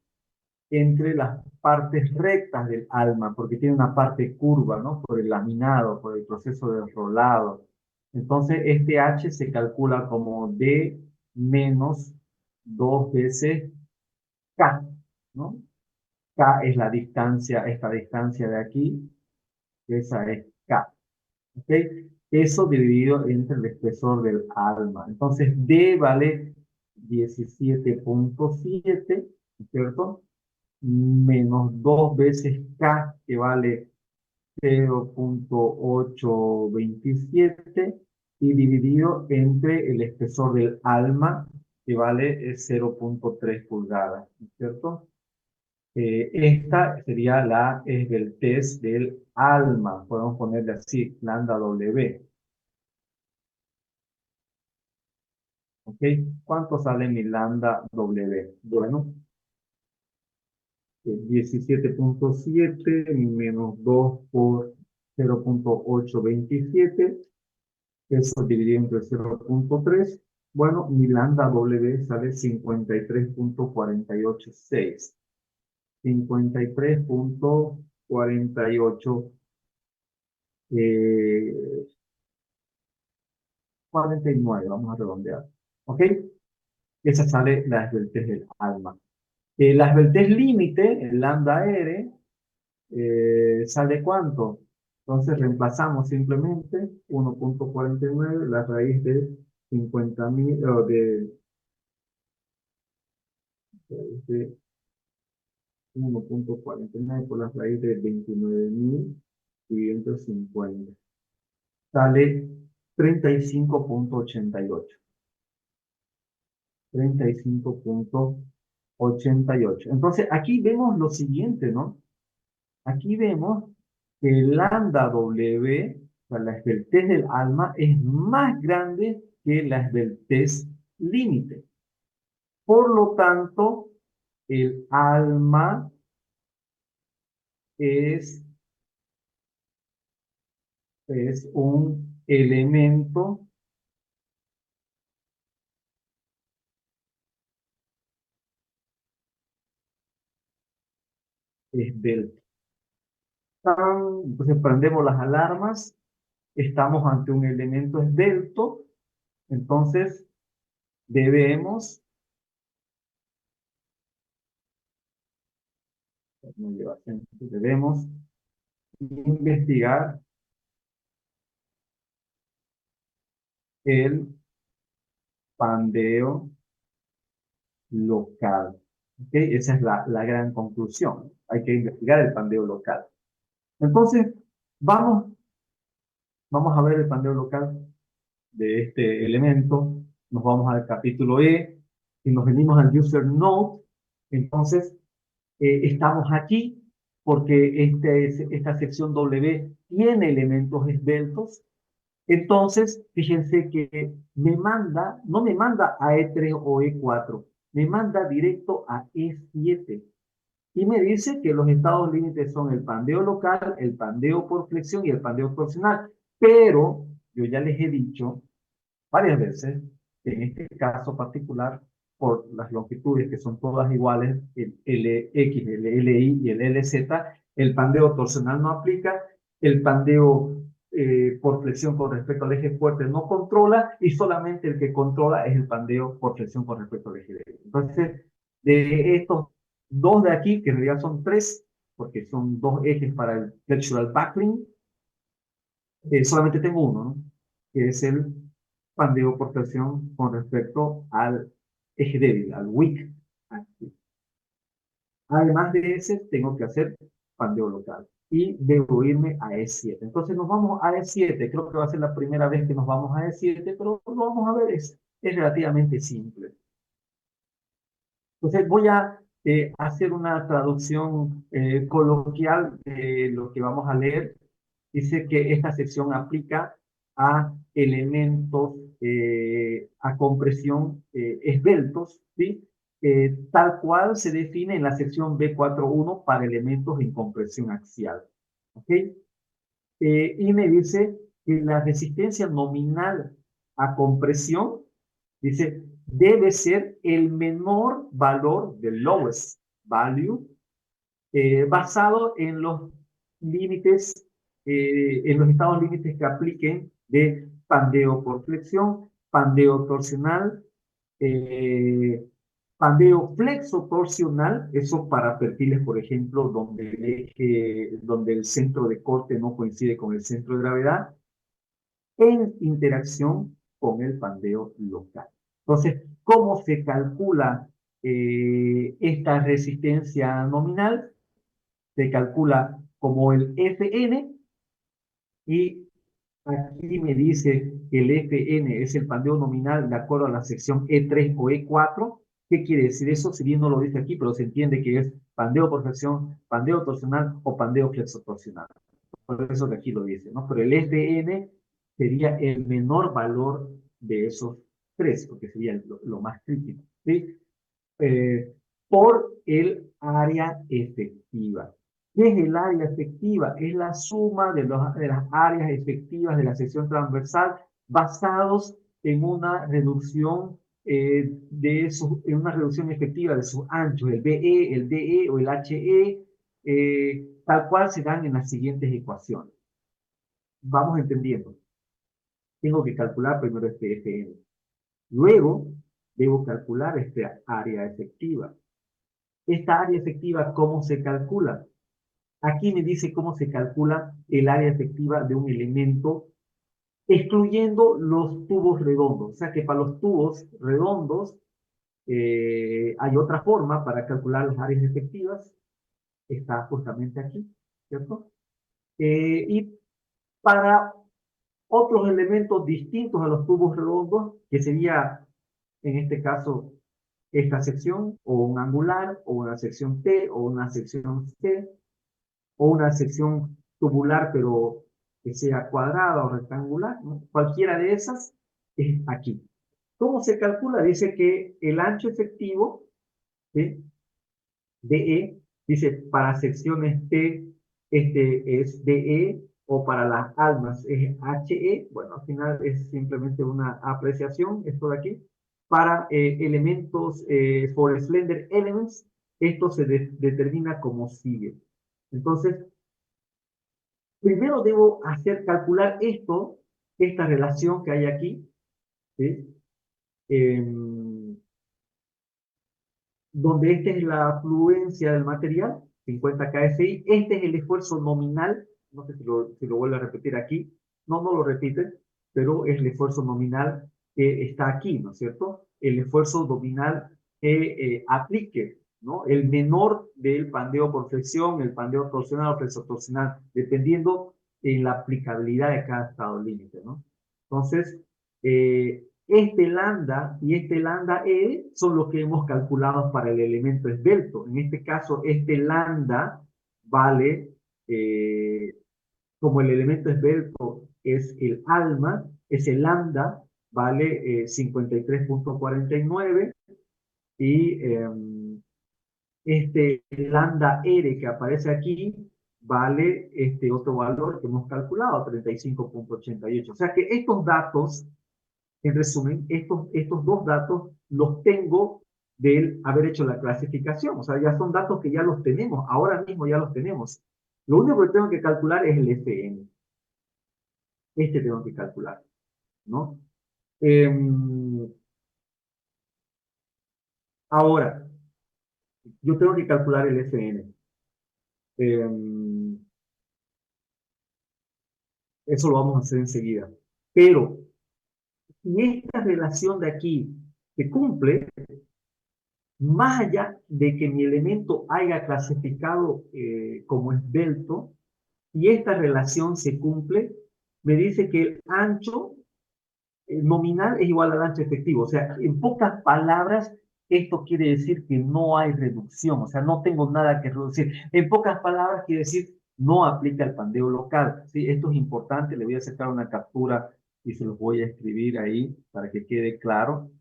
entre las partes rectas del alma, porque tiene una parte curva, ¿no? Por el laminado, por el proceso de rolado. Entonces, este H se calcula como D menos 2 veces K, ¿no? K es la distancia, esta distancia de aquí, esa es K, ¿ok? Eso dividido entre el espesor del alma. Entonces, D vale 17.7, ¿cierto? Menos 2 veces K, que vale 0.827, y dividido entre el espesor del alma, que vale 0.3 pulgadas, ¿cierto? Esta sería la esbeltez del alma, podemos ponerle así, lambda W. ¿Ok? ¿Cuánto sale mi lambda W? Bueno, 17.7 menos 2 por 0.827, eso dividido entre 0.3. Bueno, mi lambda W sale 53.486. 53.48, 49, vamos a redondear. ¿Ok? Esa sale la esbeltez del alma. La esbeltez límite, el lambda R, ¿sale cuánto? Entonces reemplazamos simplemente 1.49, la raíz de 50.000, de 1.49 por la raíz de 29.550. Sale 35.88. 35.88. Entonces aquí vemos lo siguiente, ¿no? Aquí vemos que el lambda W, o sea, la esbeltez del alma, es más grande que la esbeltez límite. Por lo tanto, el alma es, es un elemento esbelto. Entonces prendemos las alarmas, estamos ante un elemento esbelto, entonces debemos, debemos investigar el pandeo local. ¿Okay? Esa es la gran conclusión. Hay que investigar el pandeo local. Entonces, vamos a ver el pandeo local de este elemento. Nos vamos al capítulo E y nos venimos al user node. Entonces, estamos aquí porque esta sección W tiene elementos esbeltos. Entonces, fíjense que no me manda a E3 o E4, me manda directo a E7. Y me dice que los estados límites son el pandeo local, el pandeo por flexión y el pandeo torsional. Pero yo ya les he dicho varias veces que en este caso particular, por las longitudes que son todas iguales, el LX, el LI y el LZ, el pandeo torsional no aplica, el pandeo por flexión con respecto al eje fuerte no controla y solamente el que controla es el pandeo por flexión con respecto al eje débil. Entonces, de estos dos de aquí, que en realidad son tres, porque son dos ejes para el flexural buckling, solamente tengo uno, ¿no? Que es el pandeo por presión con respecto al eje débil, al weak axis. Además de ese, tengo que hacer pandeo local y debo irme a E7. Entonces nos vamos a E7. Creo que va a ser la primera vez que nos vamos a E7, pero lo vamos a ver, es relativamente simple. Entonces voy a hacer una traducción coloquial de lo que vamos a leer. Dice que esta sección aplica a elementos a compresión esbeltos, ¿sí? Tal cual se define en la sección B41 para elementos en compresión axial. ¿Ok? Y me dice que la resistencia nominal a compresión, dice, debe ser el menor valor del lowest value basado en los límites, en los estados límites que apliquen de pandeo por flexión, pandeo torsional, eh, pandeo flexo-torsional, eso para perfiles, por ejemplo, donde el centro de corte no coincide con el centro de gravedad, en interacción con el pandeo local. Entonces, ¿cómo se calcula esta resistencia nominal? Se calcula como el Fn y aquí me dice que el Fn es el pandeo nominal de acuerdo a la sección E3 o E4. ¿Qué quiere decir eso? Si bien no lo dice aquí, pero se entiende que es pandeo por flexión, pandeo torsional o pandeo flexotorsional. Por eso que aquí lo dice, ¿no? Pero el Fn sería el menor valor de esos tres, porque sería lo más crítico, ¿sí? eh, por el área efectiva. ¿Qué es el área efectiva? Es la suma de las áreas efectivas de la sección transversal basados en una reducción en una reducción efectiva de sus anchos, el BE, el DE o el HE, tal cual se dan en las siguientes ecuaciones. Vamos entendiendo. Tengo que calcular primero este FN. Luego, debo calcular esta área efectiva. Esta área efectiva, ¿cómo se calcula? Aquí me dice cómo se calcula el área efectiva de un elemento, excluyendo los tubos redondos. O sea que para los tubos redondos hay otra forma para calcular las áreas efectivas. Está justamente aquí, ¿cierto? Y para otros elementos distintos a los tubos redondos, que sería, en este caso, esta sección, o un angular, o una sección T, o una sección C, o una sección tubular, pero que sea cuadrada o rectangular, ¿no? Cualquiera de esas es aquí. ¿Cómo se calcula? Dice que el ancho efectivo, ¿sí?, DE, dice para secciones T, este es DE, o para las almas es HE. Bueno, al final es simplemente una apreciación, esto de aquí. Para elementos, for slender elements, esto se determina como sigue. Entonces, primero debo calcular esta relación que hay aquí, ¿sí? Donde esta es la afluencia del material, 50 KSI. Este es el esfuerzo nominal, no sé si lo vuelvo a repetir aquí, no lo repite, pero es el esfuerzo nominal que está aquí, ¿no es cierto? El esfuerzo nominal que aplique, ¿no? El menor del pandeo por flexión, el pandeo torsional o flexotorsional, dependiendo en la aplicabilidad de cada estado límite, ¿no? Entonces, este lambda y este lambda E son los que hemos calculado para el elemento esbelto. En este caso, este lambda vale, como el elemento esbelto es el alma, ese lambda vale 53.49 y este lambda R que aparece aquí vale este otro valor que hemos calculado, 35.88. O sea que estos datos, en resumen, estos dos datos los tengo del haber hecho la clasificación. O sea, ya son datos que ya los tenemos, ahora mismo ya los tenemos. Lo único que tengo que calcular es el FN. Este tengo que calcular, ¿no? Ahora, yo tengo que calcular el FN. Eso lo vamos a hacer enseguida. Pero, si esta relación de aquí se cumple, más allá de que mi elemento haya clasificado como esbelto, y esta relación se cumple, me dice que el ancho nominal es igual al ancho efectivo. O sea, en pocas palabras, esto quiere decir que no hay reducción, o sea, no tengo nada que reducir. En pocas palabras, quiere decir no aplica el pandeo local. ¿Sí? Esto es importante, le voy a sacar una captura y se los voy a escribir ahí para que quede claro.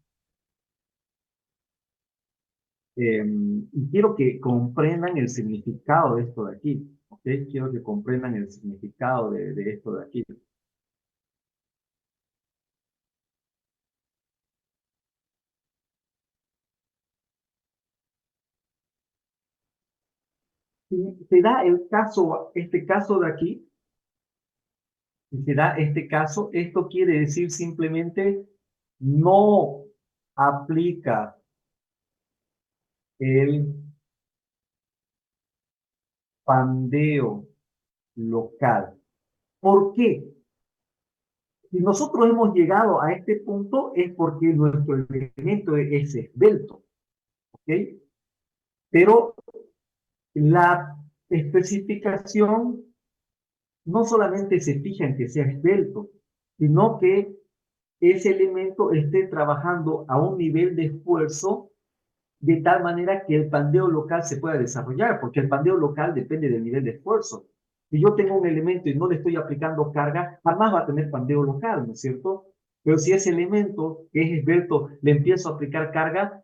Y quiero que comprendan el significado de esto de aquí. ¿Ok? Quiero que comprendan el significado de esto de aquí. Si se da este caso de aquí, si se da este caso, esto quiere decir simplemente no aplica el pandeo local. ¿Por qué? Si nosotros hemos llegado a este punto es porque nuestro elemento es esbelto, ¿ok? Pero la especificación no solamente se fija en que sea esbelto, sino que ese elemento esté trabajando a un nivel de esfuerzo de tal manera que el pandeo local se pueda desarrollar, porque el pandeo local depende del nivel de esfuerzo. Si yo tengo un elemento y no le estoy aplicando carga, jamás va a tener pandeo local, ¿no es cierto? Pero si ese elemento que es esbelto le empiezo a aplicar carga,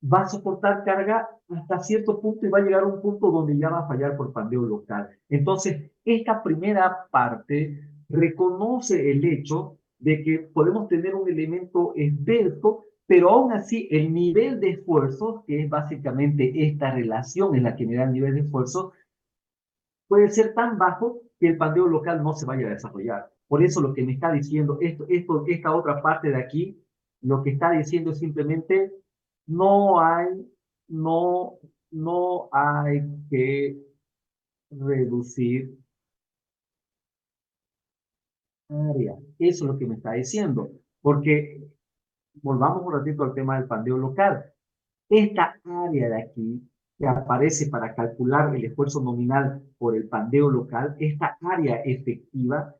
va a soportar carga hasta cierto punto y va a llegar a un punto donde ya va a fallar por pandeo local. Entonces, esta primera parte reconoce el hecho de que podemos tener un elemento esbelto pero aún así el nivel de esfuerzo, que es básicamente esta relación en la que me da el nivel de esfuerzo, puede ser tan bajo que el pandeo local no se vaya a desarrollar. Por eso lo que me está diciendo esta otra parte de aquí, lo que está diciendo es simplemente no hay, no, no hay que reducir área. Eso es lo que me está diciendo. Porque volvamos un ratito al tema del pandeo local. Esta área de aquí que aparece para calcular el esfuerzo nominal por el pandeo local, esta área efectiva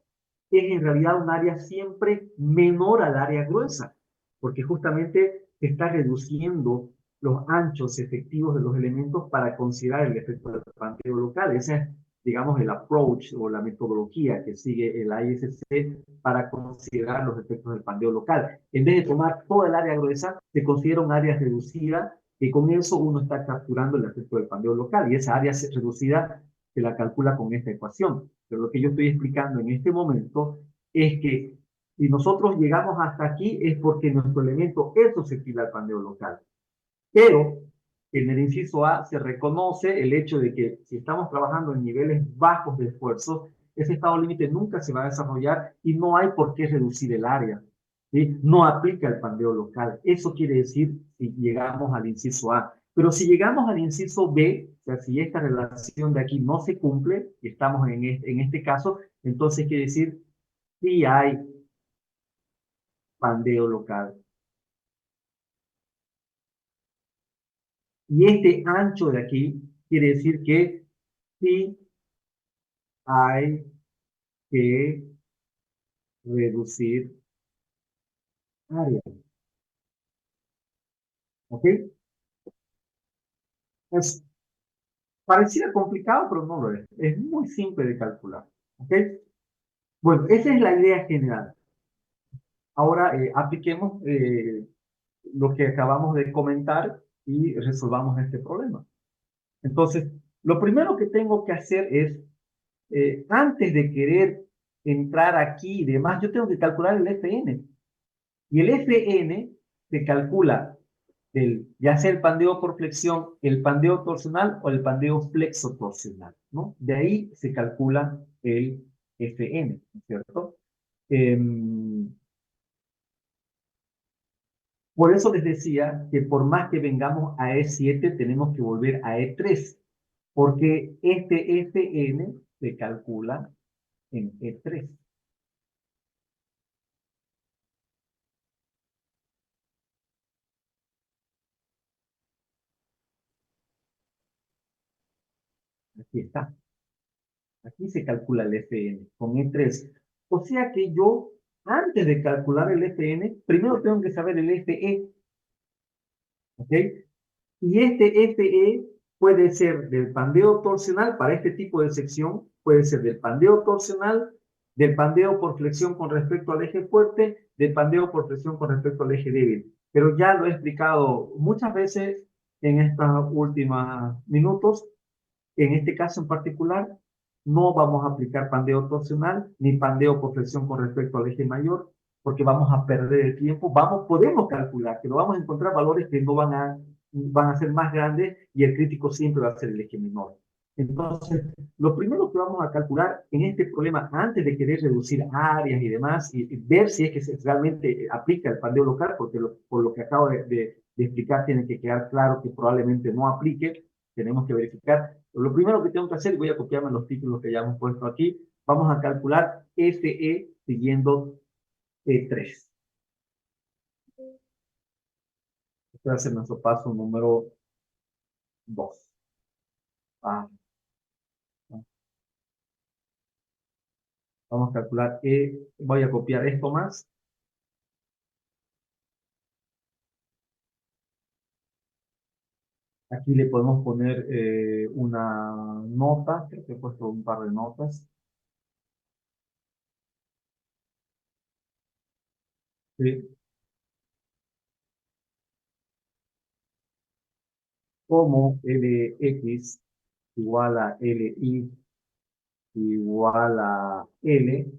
es en realidad un área siempre menor al área gruesa, porque justamente está reduciendo los anchos efectivos de los elementos para considerar el efecto del pandeo local. Ese es, digamos, el approach o la metodología que sigue el ISC para considerar los efectos del pandeo local. En vez de tomar toda el área gruesa, se considera un área reducida y con eso uno está capturando el efecto del pandeo local y esa área reducida se la calcula con esta ecuación. Pero lo que yo estoy explicando en este momento es que si nosotros llegamos hasta aquí es porque nuestro elemento es susceptible al pandeo local. Pero en el inciso A se reconoce el hecho de que si estamos trabajando en niveles bajos de esfuerzo, ese estado límite nunca se va a desarrollar y no hay por qué reducir el área. ¿Sí? No aplica el pandeo local. Eso quiere decir si llegamos al inciso A. Pero si llegamos al inciso B, o sea, si esta relación de aquí no se cumple, y estamos en este caso, entonces quiere decir si hay pandeo local. Y este ancho de aquí quiere decir que sí hay que reducir área. ¿Ok? Es pareciera complicado, pero no lo es. Es muy simple de calcular. ¿Ok? Bueno, esa es la idea general. Ahora apliquemos lo que acabamos de comentar y resolvamos este problema. Entonces, lo primero que tengo que hacer es, antes de querer entrar aquí y demás, yo tengo que calcular el FN. Y el FN se calcula ya sea el pandeo por flexión, el pandeo torsional o el pandeo flexo-torsional, ¿no? De ahí se calcula el FN, ¿cierto? Por eso les decía que por más que vengamos a E7, tenemos que volver a E3, porque este FN se calcula en E3. Aquí está. Aquí se calcula el FN con E3. O sea que yo, antes de calcular el FN, primero tengo que saber el FE, ¿ok? Y este FE puede ser del pandeo torsional para este tipo de sección, puede ser del pandeo torsional, del pandeo por flexión con respecto al eje fuerte, del pandeo por flexión con respecto al eje débil. Pero ya lo he explicado muchas veces en estos últimos minutos. En este caso en particular, no vamos a aplicar pandeo torsional ni pandeo por flexión con respecto al eje mayor, porque vamos a perder el tiempo. Podemos calcular, pero vamos a encontrar valores que no van a ser más grandes y el crítico siempre va a ser el eje menor. Entonces, lo primero que vamos a calcular en este problema, antes de querer reducir áreas y demás, y ver si es que realmente aplica el pandeo local, porque por lo que acabo de explicar, tiene que quedar claro que probablemente no aplique, tenemos que verificar. Lo primero que tengo que hacer, voy a copiarme los títulos que ya hemos puesto aquí, vamos a calcular FE siguiendo E3. Este va a ser nuestro paso número 2. Ah, vamos a calcular voy a copiar esto más. Aquí le podemos poner una nota, creo que he puesto un par de notas. ¿Sí? Como Lx igual a Li igual a L,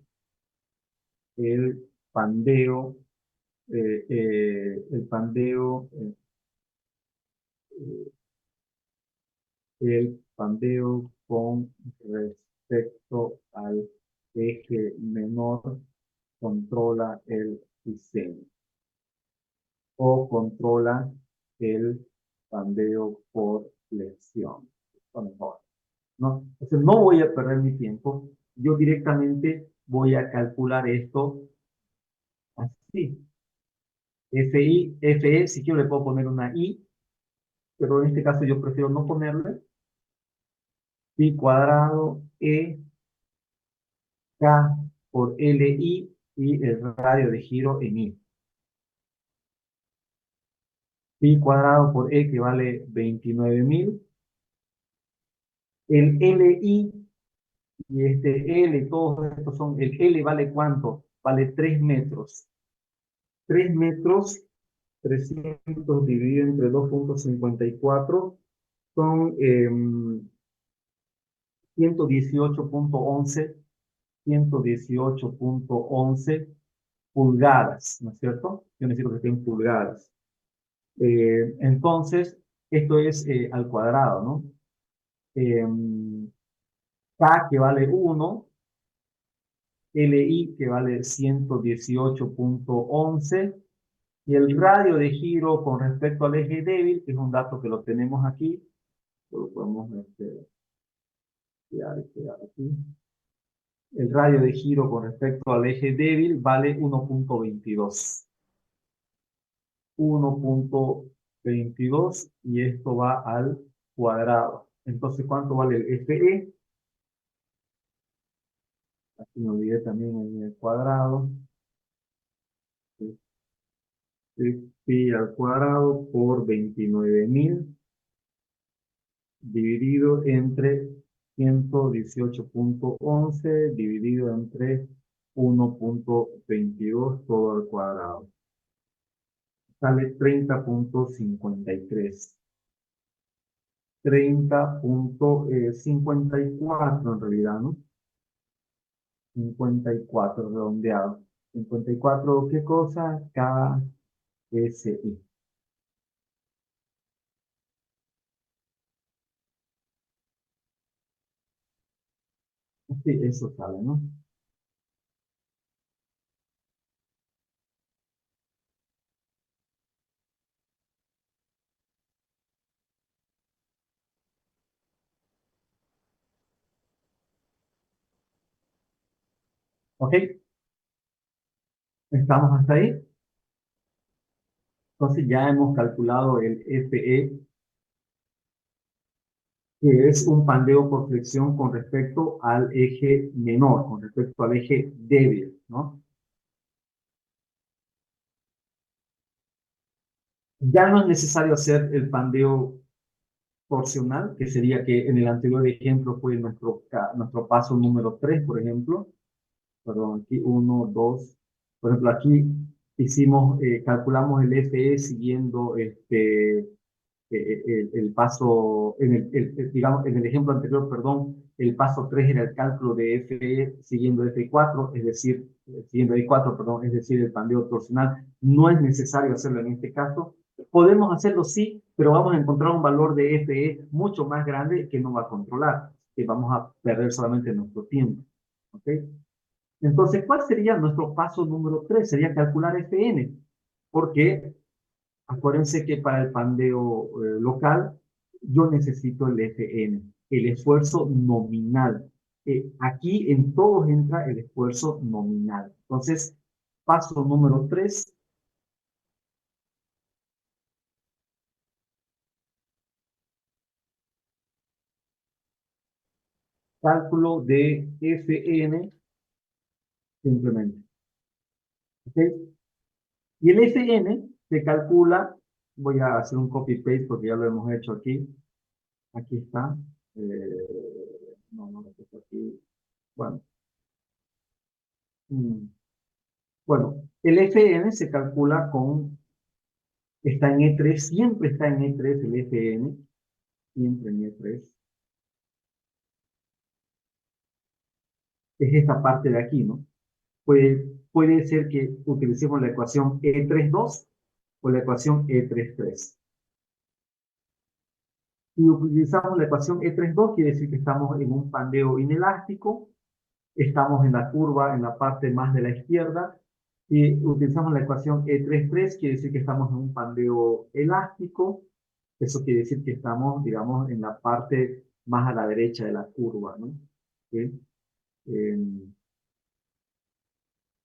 el pandeo el pandeo con respecto al eje menor controla el diseño o controla el pandeo por flexión. Esto mejor, ¿no? Entonces no voy a perder mi tiempo. Yo directamente voy a calcular esto así. FI, FE, si quiero le puedo poner una I, pero en este caso yo prefiero no ponerle. Pi cuadrado E K por LI y el radio de giro en I. Pi cuadrado por E que vale 29.000. El LI y este L, todos estos son, el L vale ¿cuánto? Vale 3 metros. 3 metros, 300 dividido entre 2,54 son 118,11 118,11 pulgadas, ¿no es cierto? Yo necesito que estén pulgadas. Entonces, esto es al cuadrado, ¿no? Eh, K que vale 1, LI que vale 118,11 y el radio de giro con respecto al eje débil, que es un dato que lo tenemos aquí, lo podemos quedar aquí. El radio de giro con respecto al eje débil vale 1,22. 1,22 y esto va al cuadrado. Entonces, ¿cuánto vale el FE? Aquí me olvidé también en el cuadrado. Pi al cuadrado por 29.000 dividido entre 118,11 dividido entre 1,22 todo al cuadrado. Sale 30,53. 30,54 en realidad, ¿no? 54 redondeado. 54, ¿qué cosa? KSI. Sí, eso sale, ¿no? ¿Ok? ¿Estamos hasta ahí? Entonces ya hemos calculado el FE, que es un pandeo por flexión con respecto al eje menor, con respecto al eje débil, ¿no? Ya no es necesario hacer el pandeo torsional, que sería que en el anterior ejemplo fue nuestro paso número 3, por ejemplo. Perdón, aquí 1, 2. Por ejemplo, aquí calculamos el FE siguiendo el paso, digamos, en el ejemplo anterior, perdón, el paso 3 era el cálculo de FE siguiendo F4, es decir, siguiendo I4, perdón, es decir, el pandeo torsional. No es necesario hacerlo en este caso. Podemos hacerlo sí, pero vamos a encontrar un valor de FE mucho más grande que no va a controlar, que vamos a perder solamente nuestro tiempo. ¿Ok? Entonces, ¿cuál sería nuestro paso número 3? Sería calcular FN, porque acuérdense que para el pandeo local yo necesito el FN, el esfuerzo nominal. Aquí en todos entra el esfuerzo nominal. Entonces, paso número 3, cálculo de FN simplemente. ¿Okay? Y el FN se calcula, voy a hacer un copy-paste porque ya lo hemos hecho aquí. Aquí está. No lo puse aquí. Bueno, mm, bueno, el FN se calcula está en E3, siempre está en E3 el FN, siempre en E3. Es esta parte de aquí, ¿no? puede ser que utilicemos la ecuación E32 o la ecuación E33. Si utilizamos la ecuación E32, quiere decir que estamos en un pandeo inelástico, estamos en la curva en la parte más de la izquierda. Si utilizamos la ecuación E33, quiere decir que estamos en un pandeo elástico. Eso quiere decir que estamos, digamos, en la parte más a la derecha de la curva, ¿no? ¿Sí? Eh,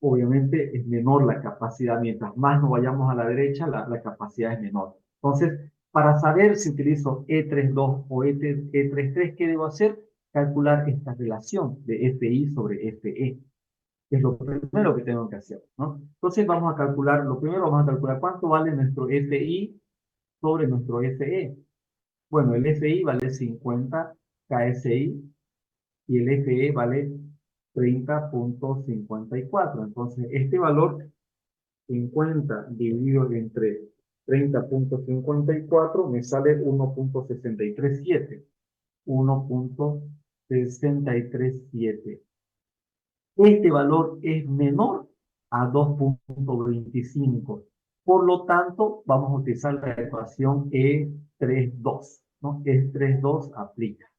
Obviamente es menor la capacidad. Mientras más nos vayamos a la derecha, la capacidad es menor. Entonces, para saber si utilizo E32 o E33, ¿qué debo hacer? Calcular esta relación de FI sobre FE. Es lo primero que tengo que hacer, ¿no? Entonces vamos a calcular, lo primero vamos a calcular cuánto vale nuestro FI sobre nuestro FE. Bueno, el FI vale 50 KSI y el FE vale 30,54. Entonces, este valor 50 dividido entre 30,54 me sale 1,637. 1,637. Este valor es menor a 2,25. Por lo tanto, vamos a utilizar la ecuación E32, ¿no? E32 aplica.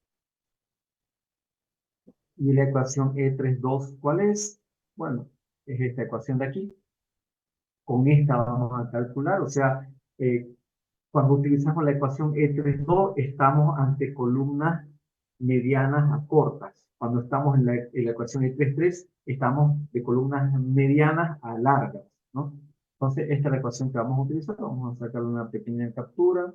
Y la ecuación E32, ¿cuál es? Bueno, es esta ecuación de aquí. Con esta vamos a calcular, o sea, cuando utilizamos la ecuación E32, estamos ante columnas medianas a cortas. Cuando estamos en la ecuación E33, estamos de columnas medianas a largas, ¿no? Entonces, esta es la ecuación que vamos a utilizar. Vamos a sacar una pequeña captura.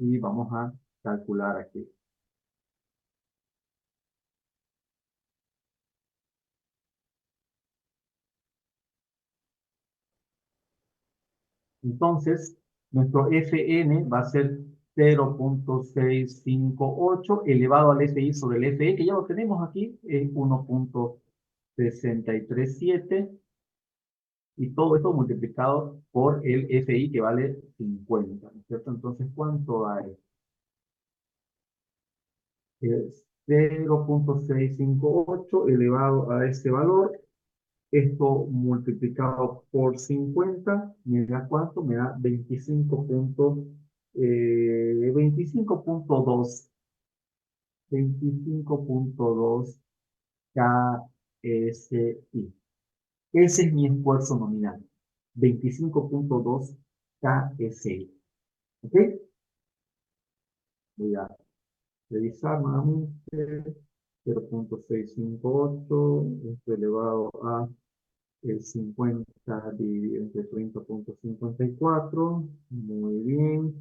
Y vamos a calcular aquí. Entonces, nuestro Fn va a ser 0,658 elevado al Fi sobre el Fe, que ya lo tenemos aquí, es 1,637, y todo esto multiplicado por el Fi, que vale 50, ¿no es cierto? Entonces, ¿cuánto hay? Es 0,658 elevado a este valor. Esto multiplicado por 50, ¿me da cuánto? Me da 25,2. 25,2 KSI. Ese es mi esfuerzo nominal. 25,2 KSI. ¿Ok? Voy a revisar nuevamente. 0,658, esto elevado a el 50 dividido entre 30,54, muy bien,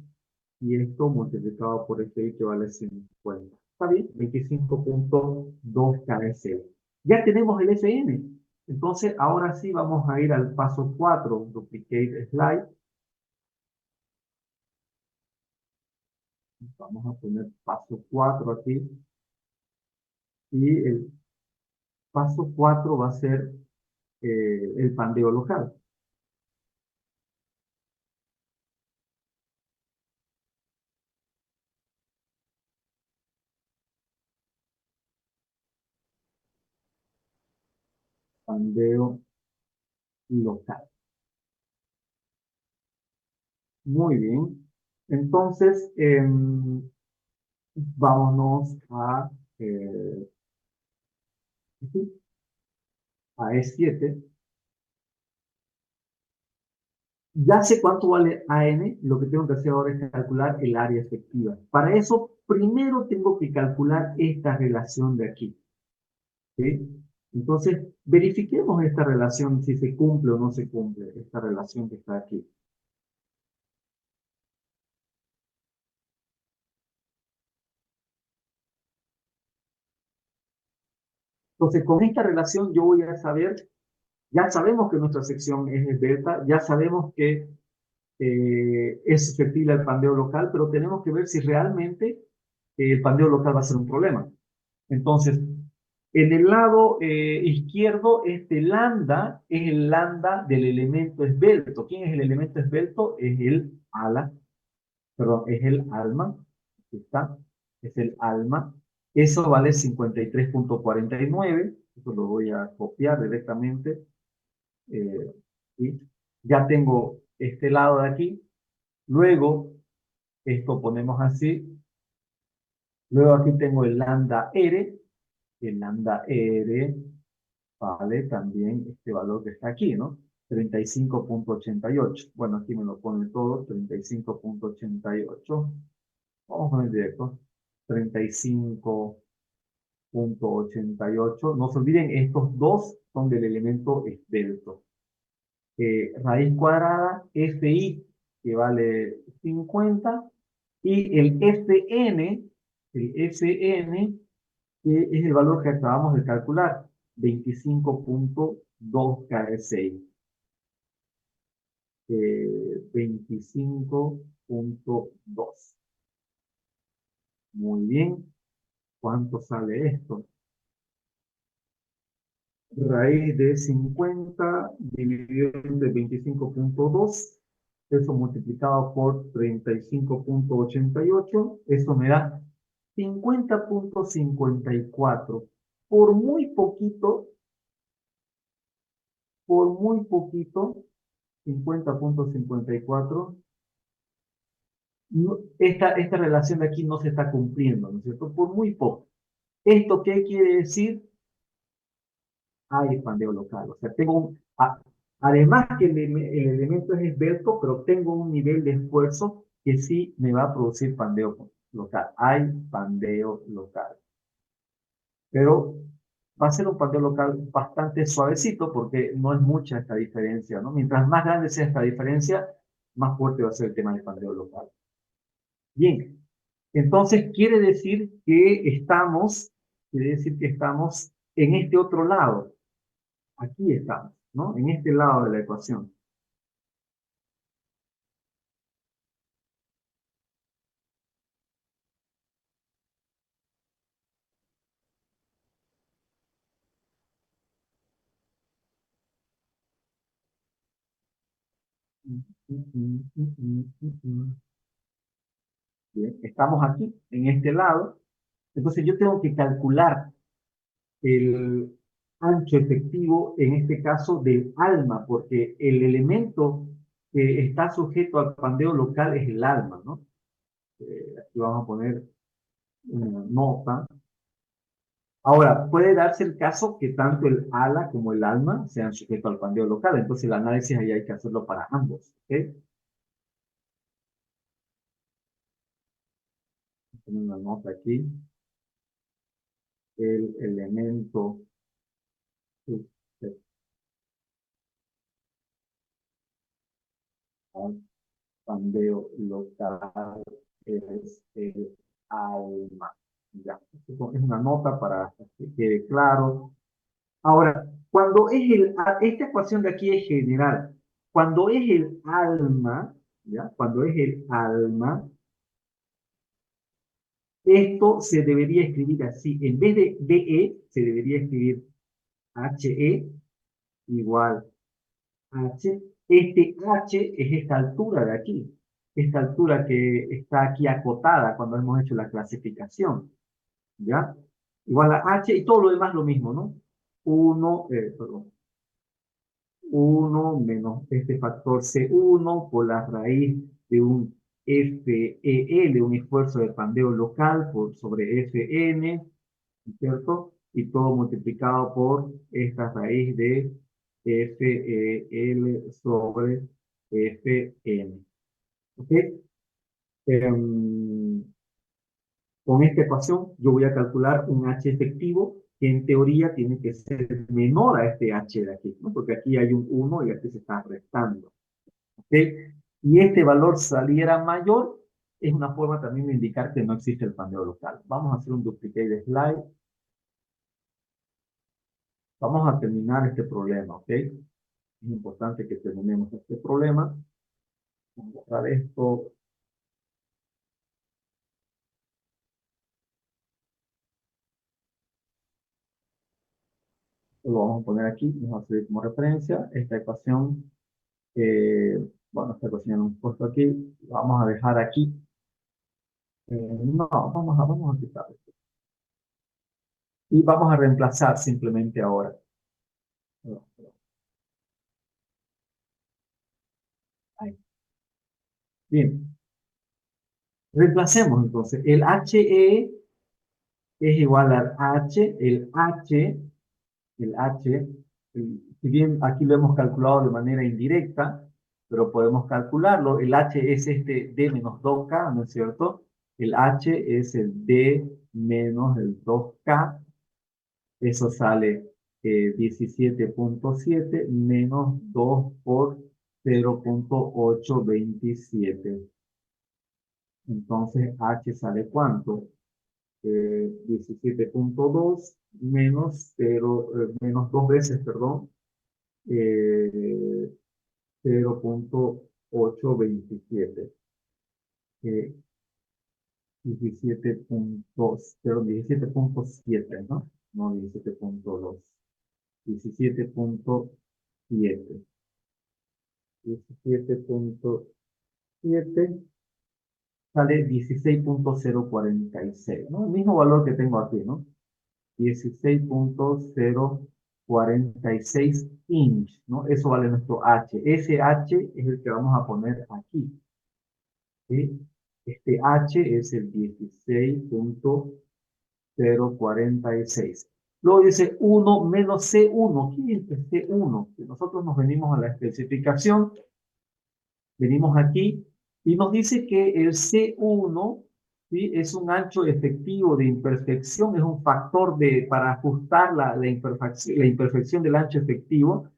y esto multiplicado por este que vale 50. ¿Está bien? 25,2 KS. Ya tenemos el FN. Entonces, ahora sí vamos a ir al paso 4, duplicate slide. Vamos a poner paso 4 aquí. Y el paso 4 va a ser el pandeo local. Pandeo local. Muy bien. Entonces, vámonos a E7. Ya sé cuánto vale AN, lo que tengo que hacer ahora es calcular el área efectiva. Para eso, primero tengo que calcular esta relación de aquí. ¿Sí? Entonces, verifiquemos esta relación, si se cumple o no se cumple, esta relación que está aquí. Entonces, con esta relación yo voy a saber, ya sabemos que nuestra sección es esbelta, ya sabemos que es susceptible al pandeo local, pero tenemos que ver si realmente el pandeo local va a ser un problema. Entonces, en el lado izquierdo, este lambda es el lambda del elemento esbelto. ¿Quién es el elemento esbelto? Es el ala, perdón, es el alma. Aquí está. es el alma. Eso vale 53,49. Eso lo voy a copiar directamente. ¿Sí? Ya tengo este lado de aquí. Luego, esto ponemos así. Luego aquí tengo el lambda R. El lambda R vale también este valor que está aquí, ¿no? 35,88. Bueno, aquí me lo pone todo, 35,88. Vamos a poner directo. 35,88. No se olviden, estos dos son del elemento esbelto. Raíz cuadrada, FI, que vale 50, y el Fn, que es el valor que acabamos de calcular, 25,2 kSI. 25,2. Muy bien. ¿Cuánto sale esto? Raíz de 50 dividido entre 25,2. Eso multiplicado por 35,88. Eso me da 50,54. Por muy poquito, por muy poquito, 50,54. Esta relación de aquí no se está cumpliendo, ¿no es cierto? Por muy poco. ¿Esto qué quiere decir? Hay expandeo local. O sea, además que el elemento es esbelto, pero tengo un nivel de esfuerzo que sí me va a producir pandeo local. Hay pandeo local. Pero va a ser un pandeo local bastante suavecito porque no es mucha esta diferencia, ¿no? Mientras más grande sea esta diferencia, más fuerte va a ser el tema del pandeo local. Bien, entonces quiere decir que estamos en este otro lado. Aquí estamos, ¿no? En este lado de la ecuación. Bien, estamos aquí, en este lado. Entonces yo tengo que calcular el ancho efectivo, en este caso del alma, porque el elemento que está sujeto al pandeo local es el alma, ¿no? Aquí vamos a poner una nota. Ahora, puede darse el caso que tanto el ala como el alma sean sujetos al pandeo local, entonces el análisis ahí hay que hacerlo para ambos, ¿ok? Pongo una nota aquí. El elemento sujeto al pandeo local es el alma. Ya, es una nota para que quede claro. Ahora, esta ecuación de aquí es general. Cuando es el alma, ¿ya? Cuando es el alma, esto se debería escribir así. En vez de DE, se debería escribir HE igual H. Este H es esta altura de aquí. Esta altura que está aquí acotada cuando hemos hecho la clasificación. ¿Ya? Igual a H y todo lo demás lo mismo, ¿no? 1 menos este factor C1 por la raíz de un FEL, un esfuerzo de pandeo local sobre Fn, ¿cierto? Y todo multiplicado por esta raíz de FEL sobre Fn. ¿Ok? Em, con esta ecuación yo voy a calcular un H efectivo que en teoría tiene que ser menor a este H de aquí, ¿no? Porque aquí hay un 1 y aquí se está restando. ¿Ok? Y este valor saliera mayor, es una forma también de indicar que no existe el pandeo local. Vamos a hacer un duplicate slide. Vamos a terminar este problema, ¿ok? Es importante que terminemos este problema. Vamos a borrar esto. Lo vamos a poner aquí. Vamos a servir como referencia. Esta ecuación, bueno, esta ecuación la hemos puesto aquí. La vamos a dejar aquí. No, vamos a quitar esto. Y vamos a reemplazar simplemente ahora. Ahí. Bien, reemplacemos entonces. El HE es igual al H, si bien aquí lo hemos calculado de manera indirecta, pero podemos calcularlo. El H es este D menos 2K, ¿no es cierto? El H es el D menos el 2K. Eso sale 17.7 menos 2 por 0.827. Entonces, H sale ¿cuánto? 17.2 menos 0, menos 2 veces, perdón, 0.827. Eh, 17.7, ¿no? No 17.2. 17.7. 17.7 sale 16.046, ¿no? El mismo valor que tengo aquí, ¿no? 16.046 inch, ¿no? Eso vale nuestro H. Ese H es el que vamos a poner aquí, ¿sí? Este H es el 16.046. Luego dice 1 menos C1. ¿Qué es el C1? Si nosotros nos venimos a la especificación, venimos aquí y nos dice que el C1, ¿sí?, es un ancho efectivo de imperfección, es un factor para ajustar la imperfección del ancho efectivo.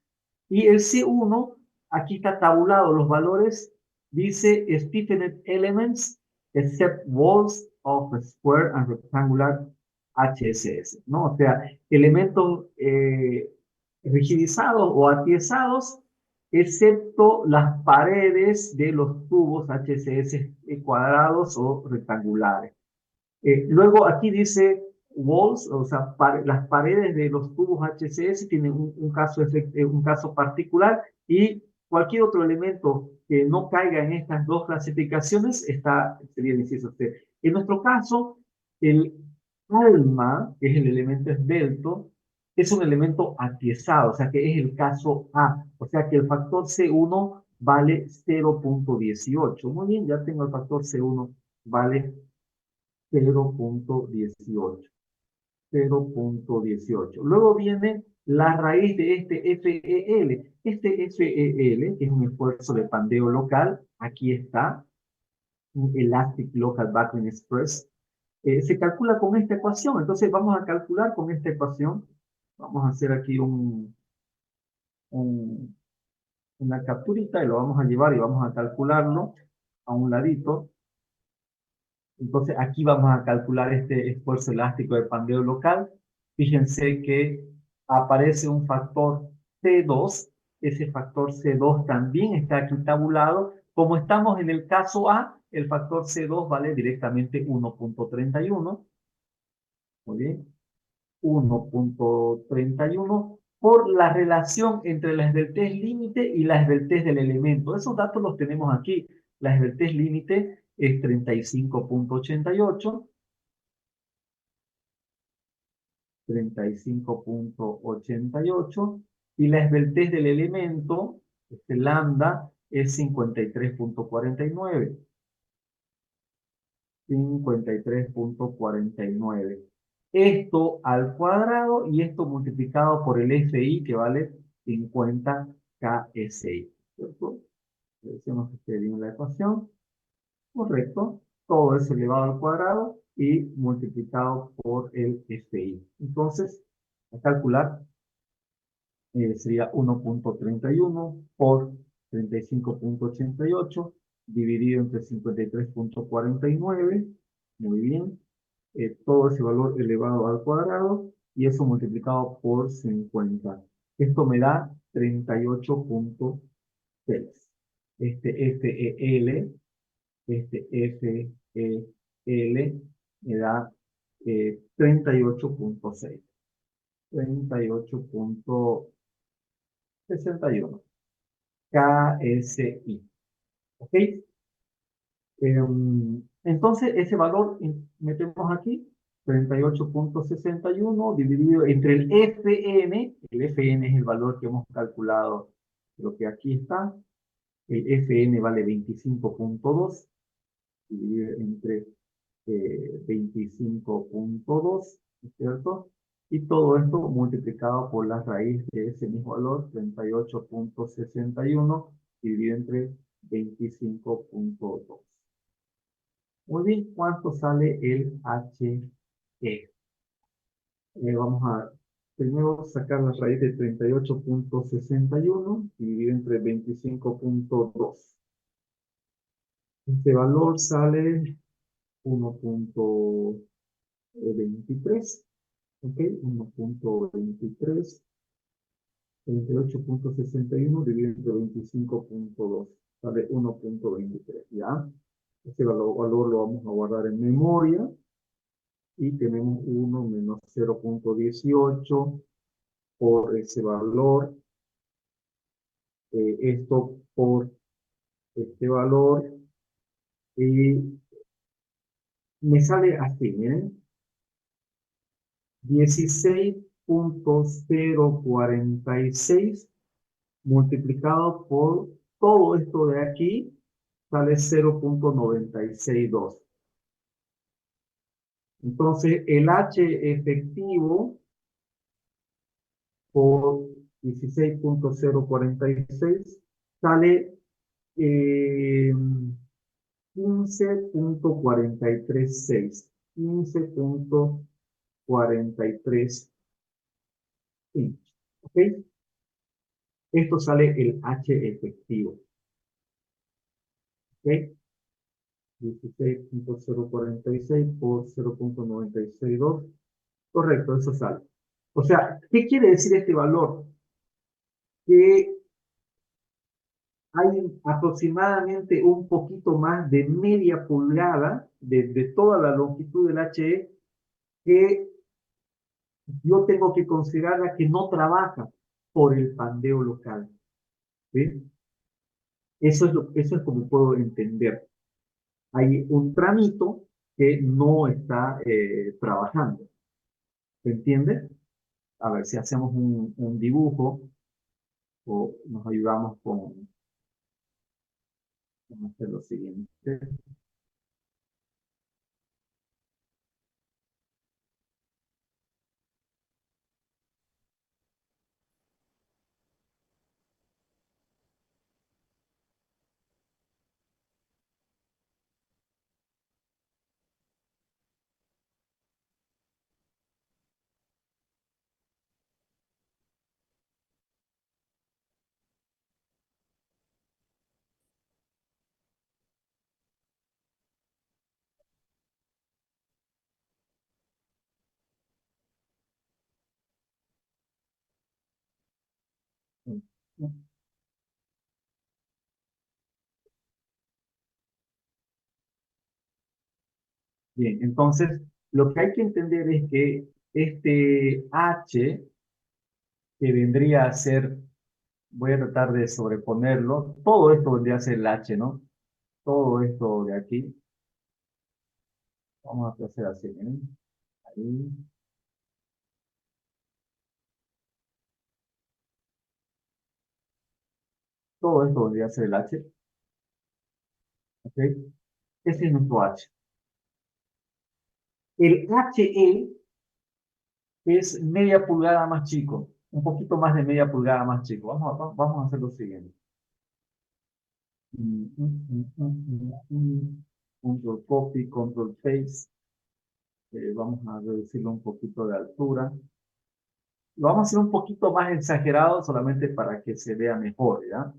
Y el C1, aquí está tabulado los valores, dice stiffened elements except walls of a square and rectangular HSS, ¿no? O sea, elementos rigidizados o atiesados, excepto las paredes de los tubos HSS cuadrados o rectangulares. Luego aquí dice walls, o sea, las paredes de los tubos HCS tienen un caso particular, y cualquier otro elemento que no caiga en estas dos clasificaciones sería el inciso C. En nuestro caso, el alma, que es el elemento esbelto, es un elemento atiesado, o sea que es el caso A, o sea que el factor C1 vale 0.18. Muy bien, ya tengo el factor C1, vale 0.18. 0.18. Luego viene la raíz de este FEL. Este FEL, que es un esfuerzo de pandeo local, aquí está, un Elastic Local Backlink Express, se calcula con esta ecuación. Entonces vamos a calcular con esta ecuación. Vamos a hacer aquí un, una capturita y lo vamos a llevar y vamos a calcularlo a un ladito. Entonces aquí vamos a calcular este esfuerzo elástico de pandeo local. Fíjense que aparece un factor C2. Ese factor C2 también está aquí tabulado. Como estamos en el caso A, el factor C2 vale directamente 1.31. Muy bien. 1.31 por la relación entre la esbeltez límite y la esbeltez del elemento. Esos datos los tenemos aquí. La esbeltez límite es 35.88, 35.88, y la esbeltez del elemento, este lambda, es 53.49. 53.49. Esto al cuadrado y esto multiplicado por el FI, que vale 50 KSI. ¿Cierto? Decimos que esté bien la ecuación. Correcto. Todo es elevado al cuadrado y multiplicado por el FI. Entonces, a calcular sería 1.31 por 35.88 dividido entre 53.49. Muy bien. Todo ese valor elevado al cuadrado y eso multiplicado por 50. Esto me da 38.6. Este FEL, este FEL me da 38.6. 38.61 KSI. ¿Ok? Entonces, ese valor metemos aquí, 38,61 dividido entre el FN es el valor que hemos calculado, lo que aquí está, el FN vale 25,2, dividido entre 25,2, ¿no es cierto? Y todo esto multiplicado por la raíz de ese mismo valor, 38,61, dividido entre 25,2. Muy bien, ¿cuánto sale el HE? Vamos a primero sacar la raíz de 38,61 dividido entre 25,2. Este valor sale 1,23. ¿Ok? 1,23. 38,61 dividido entre 25,2. Sale 1,23. ¿Ya? Este valor lo vamos a guardar en memoria. Y tenemos 1 menos 0,18 por ese valor. Esto por este valor. Y me sale así, miren. 16,046 multiplicado por todo esto de aquí, sale 0,962. Entonces, el H efectivo por 16,046 sale 15,436. 15,43 inch. ¿Ok? Esto sale el H efectivo. ¿Ok? 16,046 por 0,962. Correcto, eso sale. O sea, ¿qué quiere decir este valor? Que hay aproximadamente un poquito más de media pulgada de toda la longitud del HE que yo tengo que considerarla que no trabaja por el pandeo local. ¿Sí? Eso es como puedo entender. Hay un tramito que no está trabajando. ¿Se entiende? A ver si hacemos un dibujo o nos ayudamos con, vamos a hacer lo siguiente. Bien, entonces lo que hay que entender es que este H, que vendría a ser, voy a tratar de sobreponerlo, todo esto vendría a ser el H, ¿no? Todo esto de aquí, vamos a hacer así, ¿eh? Ahí, todo esto vendría a ser el H, ¿ok? Ese es nuestro H. El HE es media pulgada más chico, un poquito más de media pulgada más chico. Vamos a hacer lo siguiente. Control copy, control paste. Vamos a reducirlo un poquito de altura. Lo vamos a hacer un poquito más exagerado solamente para que se vea mejor, ¿ya?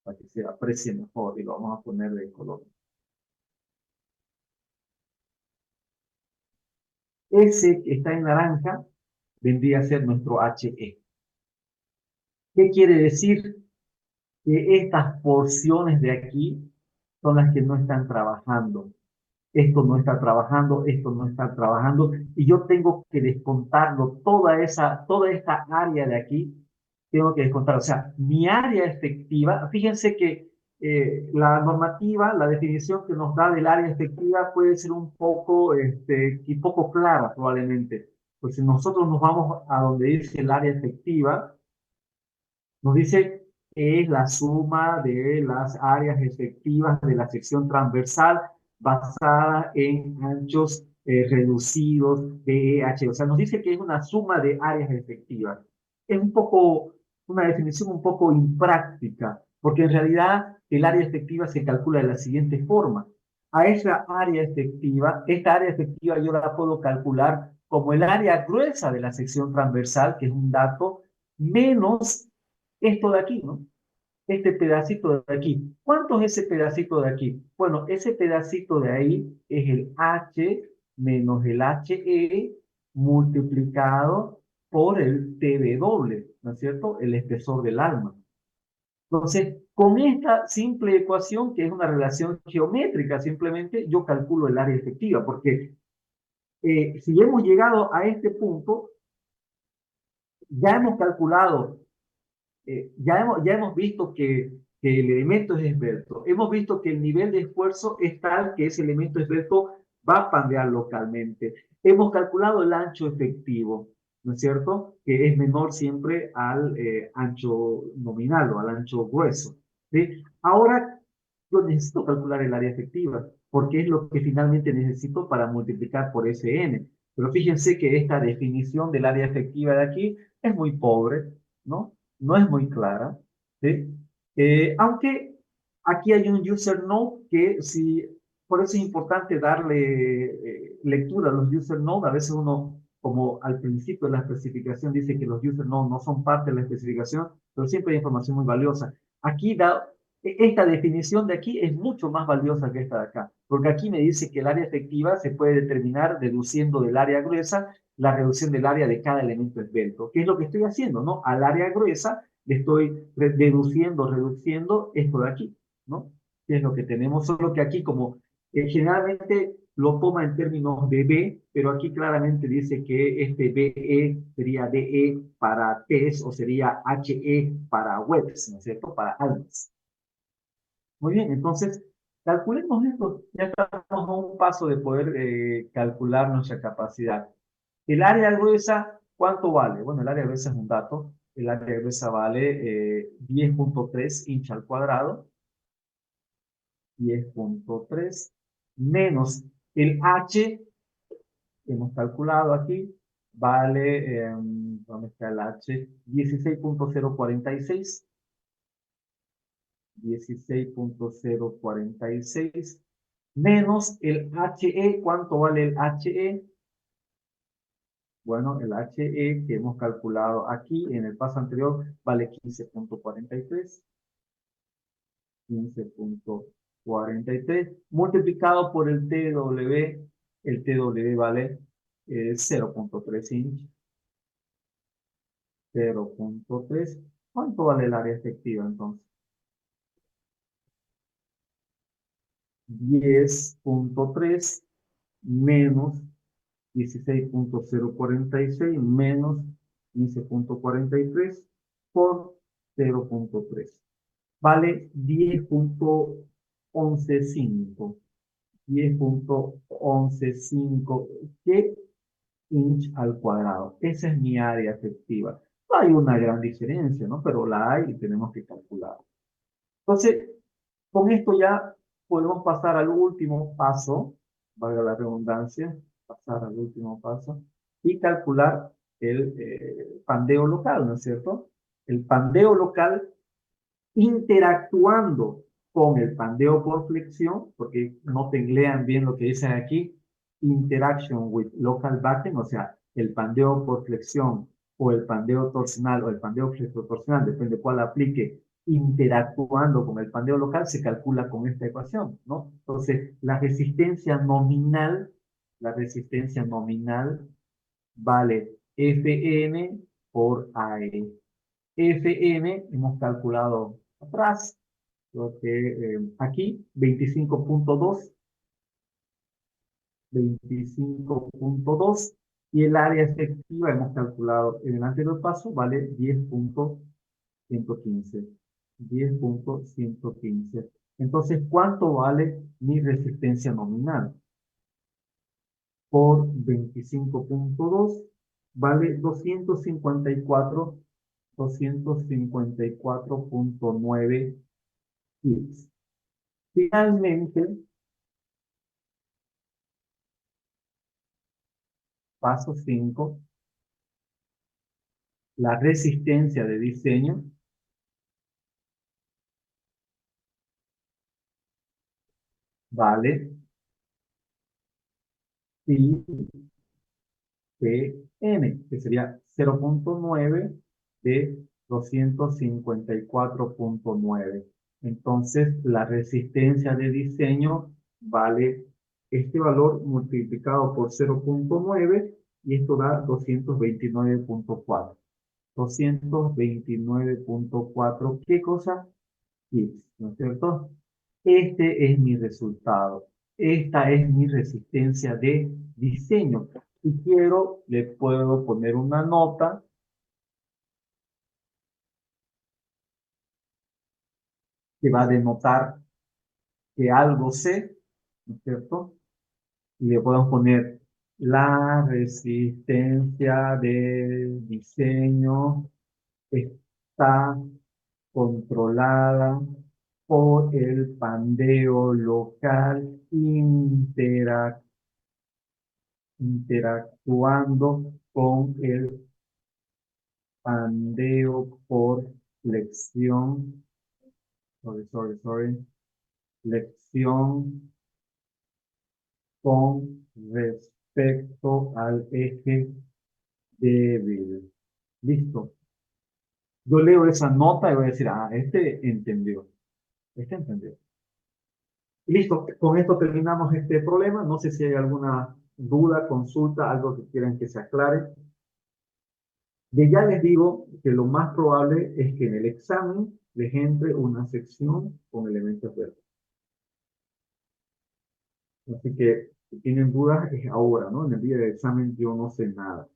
Para que se aprecie mejor y lo vamos a poner de color. Ese que está en naranja vendría a ser nuestro HE. ¿Qué quiere decir? Que estas porciones de aquí son las que no están trabajando. Esto no está trabajando, esto no está trabajando, y yo tengo que descontarlo, toda esta área de aquí, tengo que descontar. O sea, mi área efectiva, fíjense que la normativa, la definición que nos da del área efectiva puede ser un poco, y poco clara probablemente. Pues si nosotros nos vamos a donde dice el área efectiva, nos dice que es la suma de las áreas efectivas de la sección transversal basada en anchos reducidos de EH. O sea, nos dice que es una suma de áreas efectivas. Es un poco, una definición un poco impráctica, porque en realidad el área efectiva se calcula de la siguiente forma. A esa área efectiva, esta área efectiva yo la puedo calcular como el área gruesa de la sección transversal, que es un dato, menos esto de aquí, ¿no? Este pedacito de aquí. ¿Cuánto es ese pedacito de aquí? Bueno, ese pedacito de ahí es el H menos el HE multiplicado por el TW, ¿no es cierto? El espesor del alma. Entonces, con esta simple ecuación, que es una relación geométrica, simplemente yo calculo el área efectiva, porque si hemos llegado a este punto, ya hemos calculado ya hemos visto que el elemento es esbelto. Hemos visto que el nivel de esfuerzo es tal que ese elemento esbelto va a pandear localmente. Hemos calculado el ancho efectivo, ¿no es cierto? Que es menor siempre al ancho nominal o al ancho grueso. ¿Sí? Ahora yo necesito calcular el área efectiva, porque es lo que finalmente necesito para multiplicar por Sn. Pero fíjense que esta definición del área efectiva de aquí es muy pobre, ¿no? No es muy clara, ¿sí? Aunque aquí hay un user note que si, por eso es importante darle lectura a los user note. A veces uno, como al principio de la especificación dice que los user note no son parte de la especificación, pero siempre hay información muy valiosa. Aquí esta definición de aquí es mucho más valiosa que esta de acá, porque aquí me dice que el área efectiva se puede determinar deduciendo del área gruesa la reducción del área de cada elemento esbelto. ¿Qué es lo que estoy haciendo, no? Al área gruesa le estoy reduciendo esto de aquí, ¿no? Que es lo que tenemos, solo que aquí como generalmente lo toma en términos de B, pero aquí claramente dice que este BE sería DE para TES o sería HE para webs, ¿no es cierto? Para almas. Muy bien, entonces calculemos esto. Ya estamos a un paso de poder calcular nuestra capacidad. El área gruesa, ¿cuánto vale? Bueno, el área gruesa es un dato. El área gruesa vale 10.3 inch al cuadrado. 10.3 menos el H, que hemos calculado aquí, vale, ¿dónde está el H? 16.046. 16.046 menos el HE. ¿Cuánto vale el HE? Bueno, el HE que hemos calculado aquí en el paso anterior vale 15.43. 15.43 multiplicado por el TW. El TW vale 0.3 inch. 0.3. ¿Cuánto vale el área efectiva entonces? 10.3 menos 16.046 menos 15.43 por 0.3. Vale 10.115. 10.115. ¿Qué? Inch al cuadrado. Esa es mi área efectiva. No hay una gran diferencia, ¿no? Pero la hay y tenemos que calcular. Entonces, con esto ya podemos pasar al último paso, valga la redundancia, pasar al último paso y calcular el pandeo local, ¿no es cierto? El pandeo local interactuando con el pandeo por flexión, porque noten, lean bien lo que dicen aquí, interaction with local backing, o sea, el pandeo por flexión o el pandeo torsional o el pandeo flexotorsional, depende de cuál aplique, interactuando con el pandeo local, se calcula con esta ecuación, ¿no? Entonces, la resistencia nominal vale Fn por AE. Fn hemos calculado atrás, lo que aquí 25.2 y el área efectiva hemos calculado en el anterior paso vale 10.115. 10.115. Entonces, ¿cuánto vale mi resistencia nominal? Por 25.2 vale 254.9 kilos. Finalmente, paso 5, la resistencia de diseño vale PN, que sería 0.9 de 254.9. Entonces, la resistencia de diseño vale este valor multiplicado por 0.9 y esto da 229.4. 229.4, ¿qué cosa? Hits, ¿no es cierto? Este es mi resultado. Esta es mi resistencia de diseño. Si quiero, le puedo poner una nota que va a denotar que algo sé, ¿no es cierto? Y le podemos poner la resistencia de diseño está controlada por el pandeo local interactuando con el pandeo por flexión, flexión con respecto al eje débil. Listo. Yo leo esa nota y voy a decir, este entendió. Este entendió. Listo, con esto terminamos este problema. No sé si hay alguna duda, consulta, algo que quieran que se aclare. De ya les digo que lo más probable es que en el examen les entre una sección con elementos verdes. Así que si tienen dudas es ahora, ¿no? En el día del examen yo no sé nada.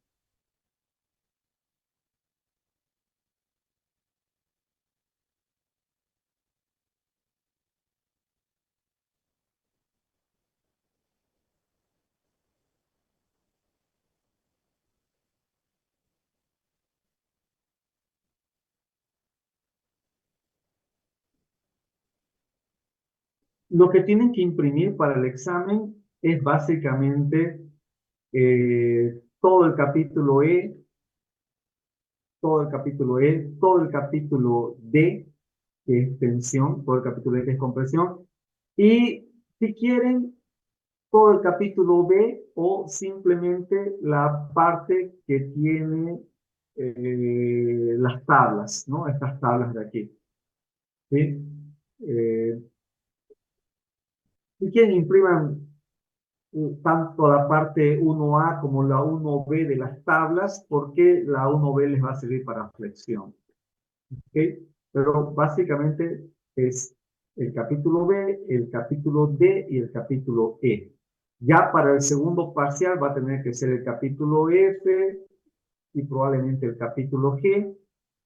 Lo que tienen que imprimir para el examen es básicamente todo el capítulo E, todo el capítulo E, todo el capítulo D, que es tensión, todo el capítulo E que es compresión, y si quieren, todo el capítulo B o simplemente la parte que tiene las tablas, ¿no? Estas tablas de aquí. ¿Sí? Eh, si quieren, impriman tanto la parte 1A como la 1B de las tablas, porque la 1B les va a servir para flexión. ¿Okay? Pero básicamente es el capítulo B, el capítulo D y el capítulo E. Ya para el segundo parcial va a tener que ser el capítulo F y probablemente el capítulo G.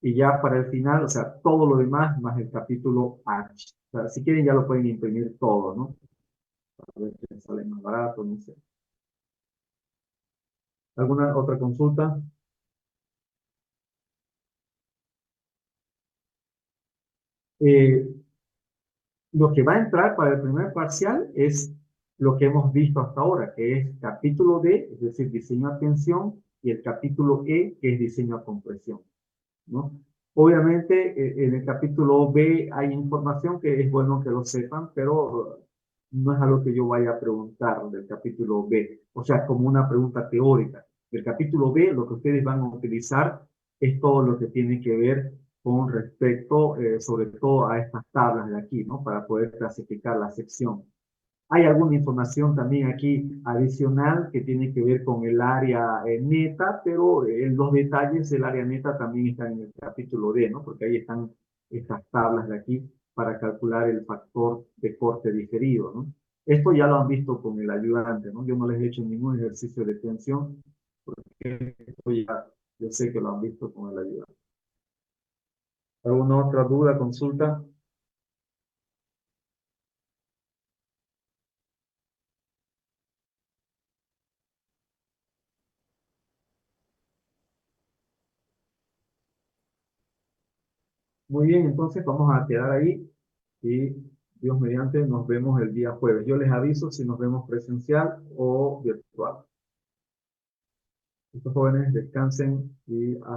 Y ya para el final, o sea, todo lo demás más el capítulo H. O sea, si quieren ya lo pueden imprimir todo, ¿no? A ver si sale más barato, no sé. ¿Alguna otra consulta? Eh, Lo que va a entrar para el primer parcial es lo que hemos visto hasta ahora, que es capítulo D, es decir, diseño a tensión, y el capítulo E, que es diseño a compresión, ¿no? Obviamente, en el capítulo B hay información que es bueno que lo sepan, pero no es algo que yo vaya a preguntar del capítulo B. O sea, como una pregunta teórica. El capítulo B, lo que ustedes van a utilizar es todo lo que tiene que ver con respecto, sobre todo a estas tablas de aquí, ¿no? Para poder clasificar la sección. Hay alguna información también aquí adicional que tiene que ver con el área neta, pero los detalles del área neta también están en el capítulo D, ¿no? Porque ahí están estas tablas de aquí para calcular el factor de corte diferido, ¿no? Esto ya lo han visto con el ayudante, ¿no? Yo no les he hecho ningún ejercicio de tensión, porque esto ya yo sé que lo han visto con el ayudante. ¿Alguna otra duda, consulta? Muy bien, entonces vamos a quedar ahí y Dios mediante nos vemos el día jueves. Yo les aviso si nos vemos presencial o virtual. Estos jóvenes descansen y